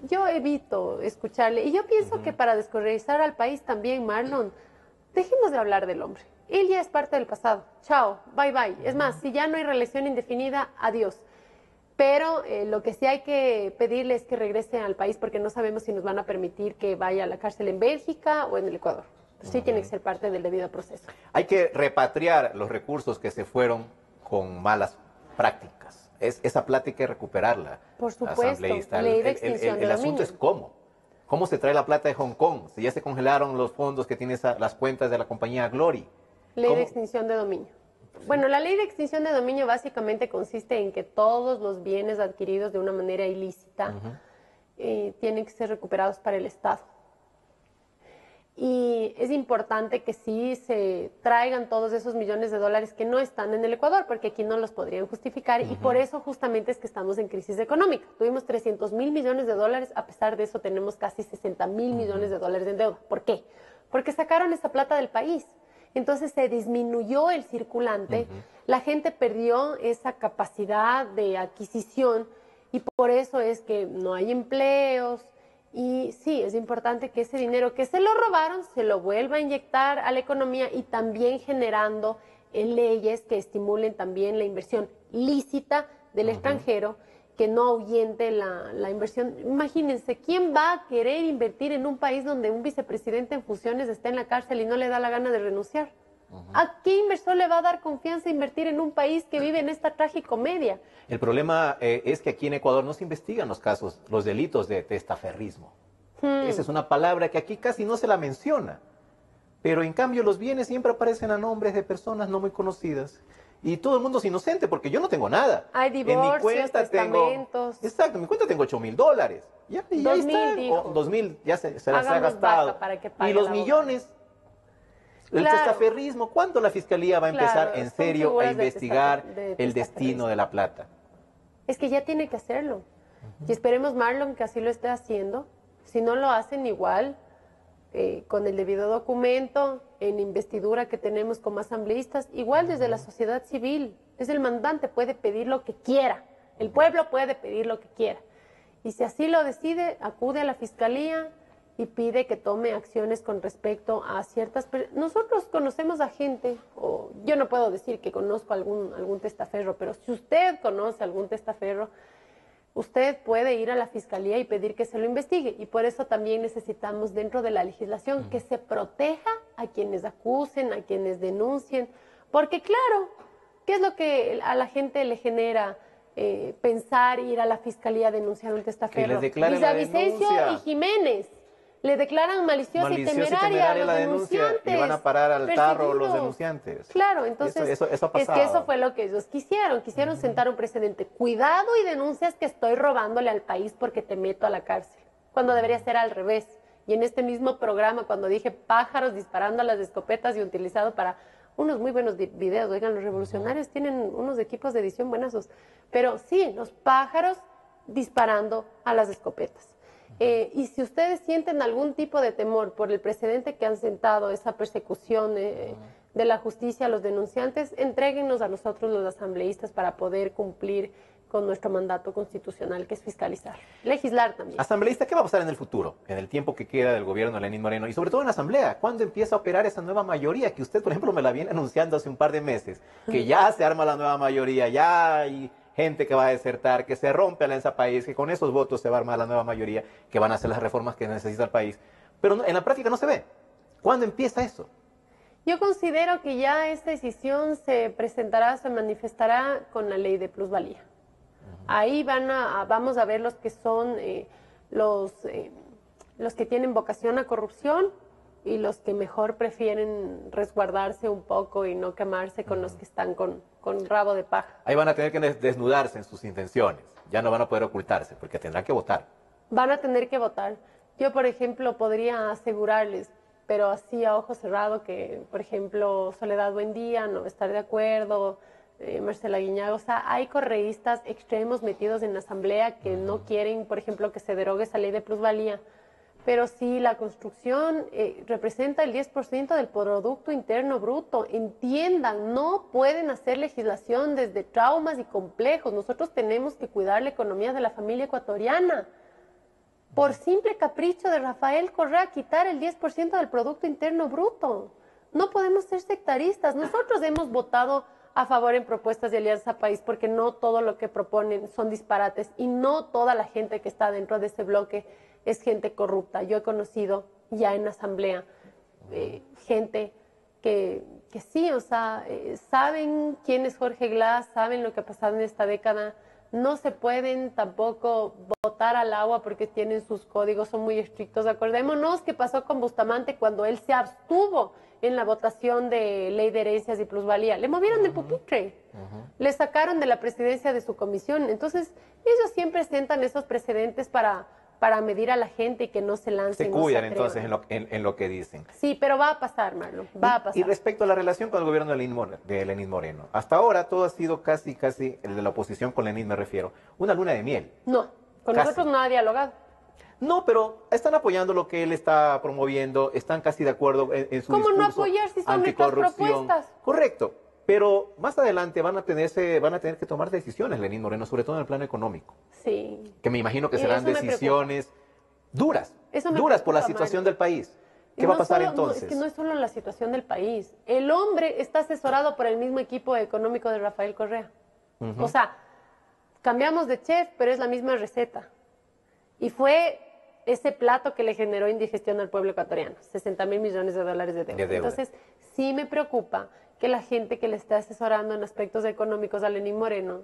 yo evito escucharle. Y yo pienso que para descolonizar al país también, Marlon, dejemos de hablar del hombre. Él ya es parte del pasado. Chao, bye bye. Es más, si ya no hay reelección indefinida, adiós. Pero lo que sí hay que pedirle es que regrese al país porque no sabemos si nos van a permitir que vaya a la cárcel en Bélgica o en el Ecuador. Sí tiene que ser parte del debido proceso. Hay que repatriar los recursos que se fueron con malas prácticas. Esa plata hay que recuperarla. Por supuesto, Asambleísta. ley de extinción de el asunto dominio. es cómo. ¿Cómo se trae la plata de Hong Kong? Si ya se congelaron los fondos que tiene las cuentas de la compañía Glory. Ley de extinción de dominio. Bueno, la ley de extinción de dominio básicamente consiste en que todos los bienes adquiridos de una manera ilícita tienen que ser recuperados para el Estado. Y es importante que sí se traigan todos esos millones de dólares que no están en el Ecuador, porque aquí no los podrían justificar y por eso justamente es que estamos en crisis económica. Tuvimos 300.000 millones de dólares, a pesar de eso tenemos casi 60.000 millones de dólares en deuda. ¿Por qué? Porque sacaron esa plata del país. Entonces se disminuyó el circulante, la gente perdió esa capacidad de adquisición y por eso es que no hay empleos. Y sí, es importante que ese dinero que se lo robaron se lo vuelva a inyectar a la economía y también generando leyes que estimulen también la inversión lícita del extranjero, que no ahuyente la inversión. Imagínense, ¿quién va a querer invertir en un país donde un vicepresidente en funciones está en la cárcel y no le da la gana de renunciar? ¿A qué inversor le va a dar confianza invertir en un país que vive en esta tragicomedia? El problema es que aquí en Ecuador no se investigan los casos, los delitos de testaferrismo. Esa es una palabra que aquí casi no se la menciona. Pero en cambio los bienes siempre aparecen a nombres de personas no muy conocidas. Y todo el mundo es inocente porque yo no tengo nada. Hay divorcios, en mi cuenta testamentos. Exacto, en mi cuenta tengo $8.000. Ya, y ahí 2.000 está. dijo. O 2.000 ya se las ha Hagamos gastado. vaca para que pague Y los la millones. El Claro. testaferrismo, ¿cuándo la fiscalía va a empezar Claro, en son serio a figuras de investigar de el destino de la plata? Es que ya tiene que hacerlo. Y esperemos, Marlon, que así lo esté haciendo. Si no lo hacen igual, con el debido documento, en investidura que tenemos como asambleístas, igual desde la sociedad civil. Es el mandante, puede pedir lo que quiera. El pueblo puede pedir lo que quiera. Y si así lo decide, acude a la fiscalía y pide que tome acciones con respecto a ciertas personas. Nosotros conocemos a gente, o yo no puedo decir que conozco algún testaferro, pero si usted conoce algún testaferro, usted puede ir a la fiscalía y pedir que se lo investigue. Y por eso también necesitamos dentro de la legislación que se proteja a quienes acusen, a quienes denuncien. Porque claro, ¿qué es lo que a la gente le genera pensar ir a la fiscalía a denunciar un testaferro? Que les declaren la Villavicencio denuncia. y Jiménez le declaran maliciosa y temeraria a los la denuncia denunciantes. y van a parar al tarro los perseguidos. denunciantes. Claro, entonces Eso ha es que pasado. eso fue lo que ellos quisieron. Quisieron sentar un precedente. Cuidado y denuncias que estoy robándole al país porque te meto a la cárcel. Cuando debería ser al revés. Y en este mismo programa, cuando dije pájaros disparando a las escopetas y utilizado para unos muy buenos videos. Oigan, los revolucionarios tienen unos equipos de edición buenazos. Pero sí, los pájaros disparando a las escopetas. Y si ustedes sienten algún tipo de temor por el precedente que han sentado, esa persecución de la justicia a los denunciantes, entréguennos a nosotros los asambleístas para poder cumplir con nuestro mandato constitucional, que es fiscalizar, legislar también. Asambleísta, ¿qué va a pasar en el futuro, en el tiempo que queda del gobierno de Lenín Moreno? Y sobre todo en la Asamblea, ¿cuándo empieza a operar esa nueva mayoría? Que usted, por ejemplo, me la viene anunciando hace un par de meses, que ya se arma la nueva mayoría, ya hay gente que va a desertar, que se rompe Alianza País, que con esos votos se va a armar la nueva mayoría, que van a hacer las reformas que necesita el país. Pero en la práctica no se ve. ¿Cuándo empieza eso? Yo considero que ya esta decisión se presentará, se manifestará con la ley de plusvalía. Ahí vamos a ver los que son los que tienen vocación a corrupción y los que mejor prefieren resguardarse un poco y no quemarse con los que están con rabo de paja. Ahí van a tener que desnudarse en sus intenciones. Ya no van a poder ocultarse porque tendrán que votar. Van a tener que votar. Yo, por ejemplo, podría asegurarles, pero así a ojo cerrado, que, por ejemplo, Soledad Buendía no va a estar de acuerdo, Marcela Guiñaga, o sea, hay correístas extremos metidos en la asamblea que no quieren, por ejemplo, que se derogue esa ley de plusvalía. Pero si la construcción representa el 10% del Producto Interno Bruto, entiendan, no pueden hacer legislación desde traumas y complejos. Nosotros tenemos que cuidar la economía de la familia ecuatoriana. Por simple capricho de Rafael Correa, quitar el 10% del Producto Interno Bruto. No podemos ser sectaristas. Nosotros hemos votado a favor en propuestas de Alianza País porque no todo lo que proponen son disparates y no toda la gente que está dentro de ese bloque es gente corrupta. Yo he conocido ya en asamblea gente que sí, o sea, saben quién es Jorge Glass, saben lo que ha pasado en esta década. No se pueden tampoco botar al agua porque tienen sus códigos, son muy estrictos. Acordémonos qué pasó con Bustamante cuando él se abstuvo en la votación de ley de herencias y plusvalía. Le movieron de pupitre, le sacaron de la presidencia de su comisión. Entonces, ellos siempre sientan esos precedentes para medir a la gente y que no se lancen. Se cuidan entonces en lo que dicen. Sí, pero va a pasar, Marlon, va a pasar. Y respecto a la relación con el gobierno de Lenín Moreno, hasta ahora todo ha sido casi, el de la oposición, con Lenín me refiero, una luna de miel. No, con nosotros no ha dialogado. No, pero están apoyando lo que él está promoviendo, están casi de acuerdo en su discurso. ¿Cómo no apoyar si son nuestras propuestas? Correcto, pero más adelante van a tener que tomar decisiones, Lenín Moreno, sobre todo en el plano económico. Sí. Que me imagino que serán decisiones duras por la situación del país. ¿Qué va a pasar entonces? Es que no es solo la situación del país. El hombre está asesorado por el mismo equipo económico de Rafael Correa. O sea, cambiamos de chef, pero es la misma receta. Y fue ese plato que le generó indigestión al pueblo ecuatoriano, 60.000 millones de dólares de deuda. Entonces, sí me preocupa que la gente que le esté asesorando en aspectos económicos a Lenín Moreno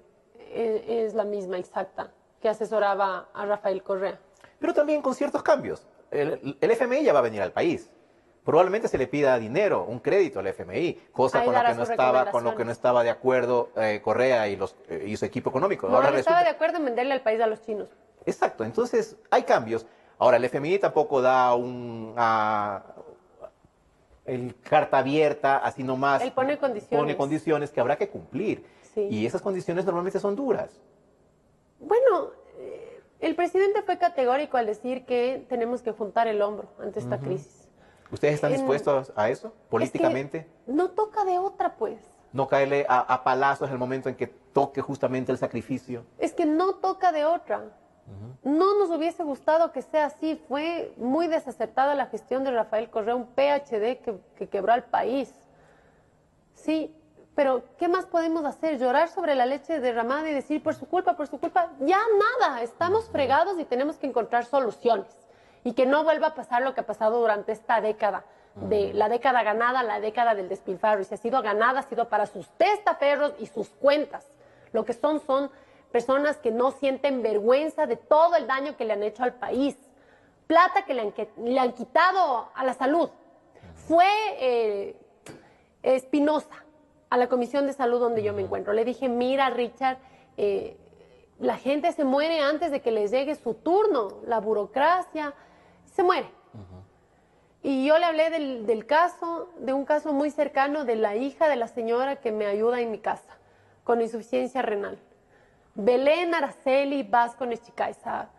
es la misma exacta que asesoraba a Rafael Correa. Pero también con ciertos cambios. El FMI ya va a venir al país. Probablemente se le pida dinero, un crédito al FMI, cosa con lo que no estaba de acuerdo Correa y su equipo económico. No, ahora estaba de acuerdo en venderle al país a los chinos. Exacto, entonces hay cambios. Ahora, el FMI tampoco da el carta abierta, así nomás. Él pone condiciones. Pone condiciones que habrá que cumplir. Sí. Y esas condiciones normalmente son duras. Bueno, el presidente fue categórico al decir que tenemos que juntar el hombro ante esta crisis. ¿Ustedes están dispuestos a eso, políticamente? Es que no toca de otra, pues. No caerle a palazos en el momento en que toque justamente el sacrificio. Es que no toca de otra. No nos hubiese gustado que sea así. Fue muy desacertada la gestión de Rafael Correa, un PhD que quebró al país. Sí, pero ¿qué más podemos hacer? ¿Llorar sobre la leche derramada y decir por su culpa, por su culpa? Ya nada, estamos fregados y tenemos que encontrar soluciones. Y que no vuelva a pasar lo que ha pasado durante esta década, de la década ganada, la década del despilfarro. Y si ha sido ganada, ha sido para sus testaferros y sus cuentas. Lo que son personas que no sienten vergüenza de todo el daño que le han hecho al país. Plata que le han quitado a la salud. Fue Espinosa a la Comisión de Salud donde yo me encuentro. Le dije, mira, Richard, la gente se muere antes de que les llegue su turno. La burocracia se muere. Y yo le hablé de un caso muy cercano de la hija de la señora que me ayuda en mi casa, con insuficiencia renal. Belén Araceli Vasco Nechicaiza.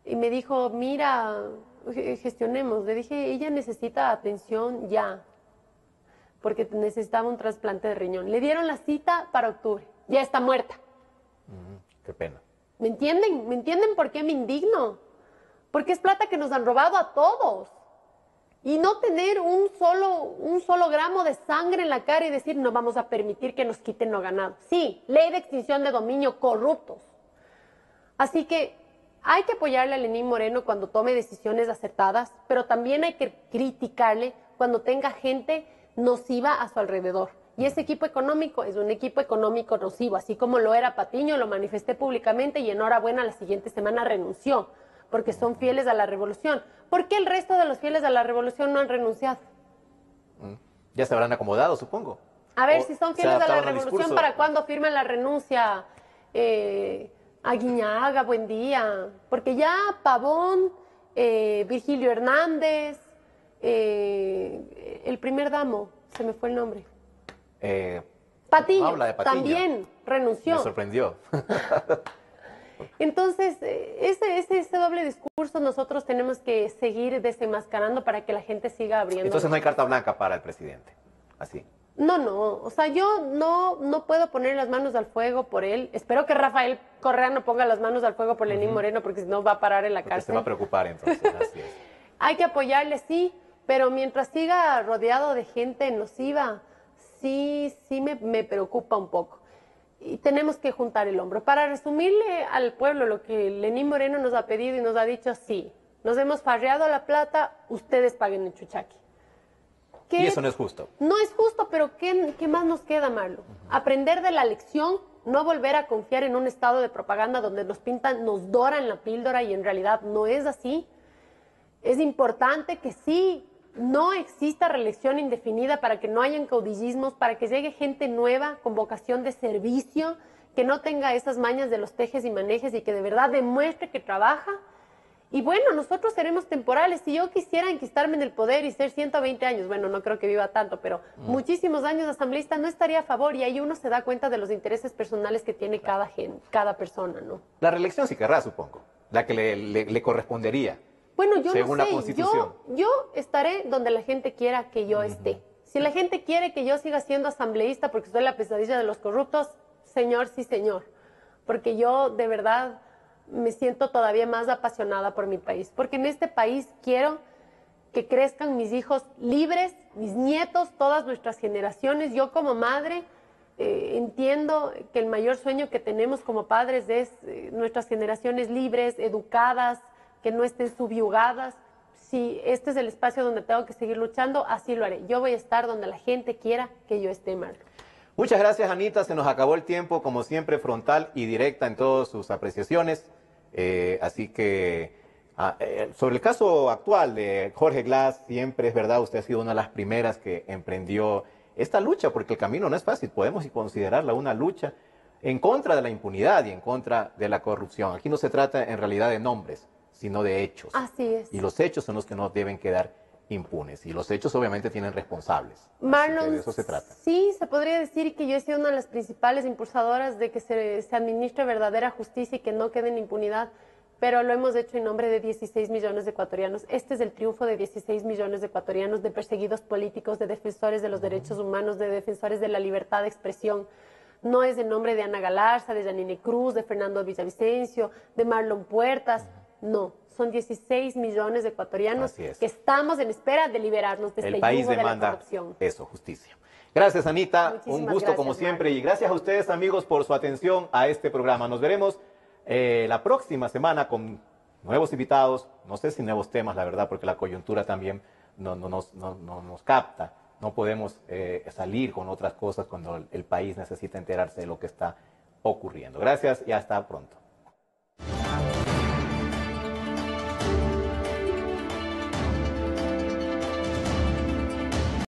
Y me dijo, mira, gestionemos. Le dije, ella necesita atención ya. porque necesitaba un trasplante de riñón. Le dieron la cita para octubre. Ya está muerta. Qué pena. ¿Me entienden? ¿Me entienden por qué me indigno? Porque es plata que nos han robado a todos. Y no tener un solo gramo de sangre en la cara y decir no vamos a permitir que nos quiten lo ganado. Sí, ley de extinción de dominio, corruptos. Así que hay que apoyarle a Lenín Moreno cuando tome decisiones acertadas, pero también hay que criticarle cuando tenga gente nociva a su alrededor. Y ese equipo económico es un equipo económico nocivo, así como lo era Patiño, lo manifesté públicamente y enhorabuena, la siguiente semana renunció, porque son fieles a la revolución. ¿Por qué el resto de los fieles a la revolución no han renunciado? Ya se habrán acomodado, supongo. A ver, si son fieles a la revolución, ¿para cuándo firman la renuncia? Aguiñaga, Buendía, porque ya Pavón, Virgilio Hernández, el primer damo, se me fue el nombre. Patiño, habla de Patiño, también renunció. Me sorprendió. Entonces, ese doble discurso nosotros tenemos que seguir desenmascarando para que la gente siga abriendo. Entonces no hay carta blanca para el presidente, así. No, o sea, yo no puedo poner las manos al fuego por él. Espero que Rafael Correa no ponga las manos al fuego por Lenín Moreno, porque si no va a parar en la cárcel. Se va a preocupar entonces, así es. Hay que apoyarle, sí, pero mientras siga rodeado de gente nociva, sí me preocupa un poco. Y tenemos que juntar el hombro. Para resumirle al pueblo lo que Lenín Moreno nos ha pedido y nos ha dicho, sí, nos hemos farreado la plata, ustedes paguen el chuchaqui. Y eso no es justo. No es justo, pero ¿qué más nos queda, Marlo? Aprender de la lección, no volver a confiar en un estado de propaganda donde nos pintan, nos doran la píldora y en realidad no es así. Es importante que sí, no exista reelección indefinida para que no hayan caudillismos, para que llegue gente nueva con vocación de servicio, que no tenga esas mañas de los tejes y manejes y que de verdad demuestre que trabaja. Y bueno, nosotros seremos temporales. Si yo quisiera enquistarme en el poder y ser 120 años, bueno, no creo que viva tanto, pero muchísimos años de asambleísta, no estaría a favor. Y ahí uno se da cuenta de los intereses personales que tiene cada persona, ¿no? La reelección sí querrá, supongo, la que le correspondería. Bueno, yo según no sé, la Constitución. yo estaré donde la gente quiera que yo esté. Si la gente quiere que yo siga siendo asambleísta porque soy la pesadilla de los corruptos, señor, sí señor. Porque yo de verdad me siento todavía más apasionada por mi país. Porque en este país quiero que crezcan mis hijos libres, mis nietos, todas nuestras generaciones. Yo como madre entiendo que el mayor sueño que tenemos como padres es nuestras generaciones libres, educadas, que no estén subyugadas. Si este es el espacio donde tengo que seguir luchando, así lo haré. Yo voy a estar donde la gente quiera que yo esté, Marlo. Muchas gracias, Anita. Se nos acabó el tiempo, como siempre, frontal y directa en todas sus apreciaciones. Así que, sobre el caso actual de Jorge Glass, siempre es verdad, usted ha sido una de las primeras que emprendió esta lucha, porque el camino no es fácil. Podemos considerarla una lucha en contra de la impunidad y en contra de la corrupción. Aquí no se trata en realidad de nombres, sino de hechos. Así es. Y los hechos son los que no deben quedar impunes. Y los hechos obviamente tienen responsables. Marlon, de eso se trata. Sí, se podría decir que yo he sido una de las principales impulsadoras de que se administre verdadera justicia y que no quede en impunidad, pero lo hemos hecho en nombre de 16 millones de ecuatorianos. Este es el triunfo de 16 millones de ecuatorianos, de perseguidos políticos, de defensores de los derechos humanos, de defensores de la libertad de expresión. No es en nombre de Ana Galarza, de Janine Cruz, de Fernando Villavicencio, de Marlon Puertas. No, son 16 millones de ecuatorianos que estamos en espera de liberarnos de este yugo de la corrupción. Eso, justicia. Gracias, Anita. Muchísimas un gusto gracias, como siempre. Marlon. Y gracias a ustedes, amigos, por su atención a este programa. Nos veremos la próxima semana con nuevos invitados. No sé si nuevos temas, la verdad, porque la coyuntura también no nos capta. No podemos salir con otras cosas cuando el país necesita enterarse de lo que está ocurriendo. Gracias y hasta pronto.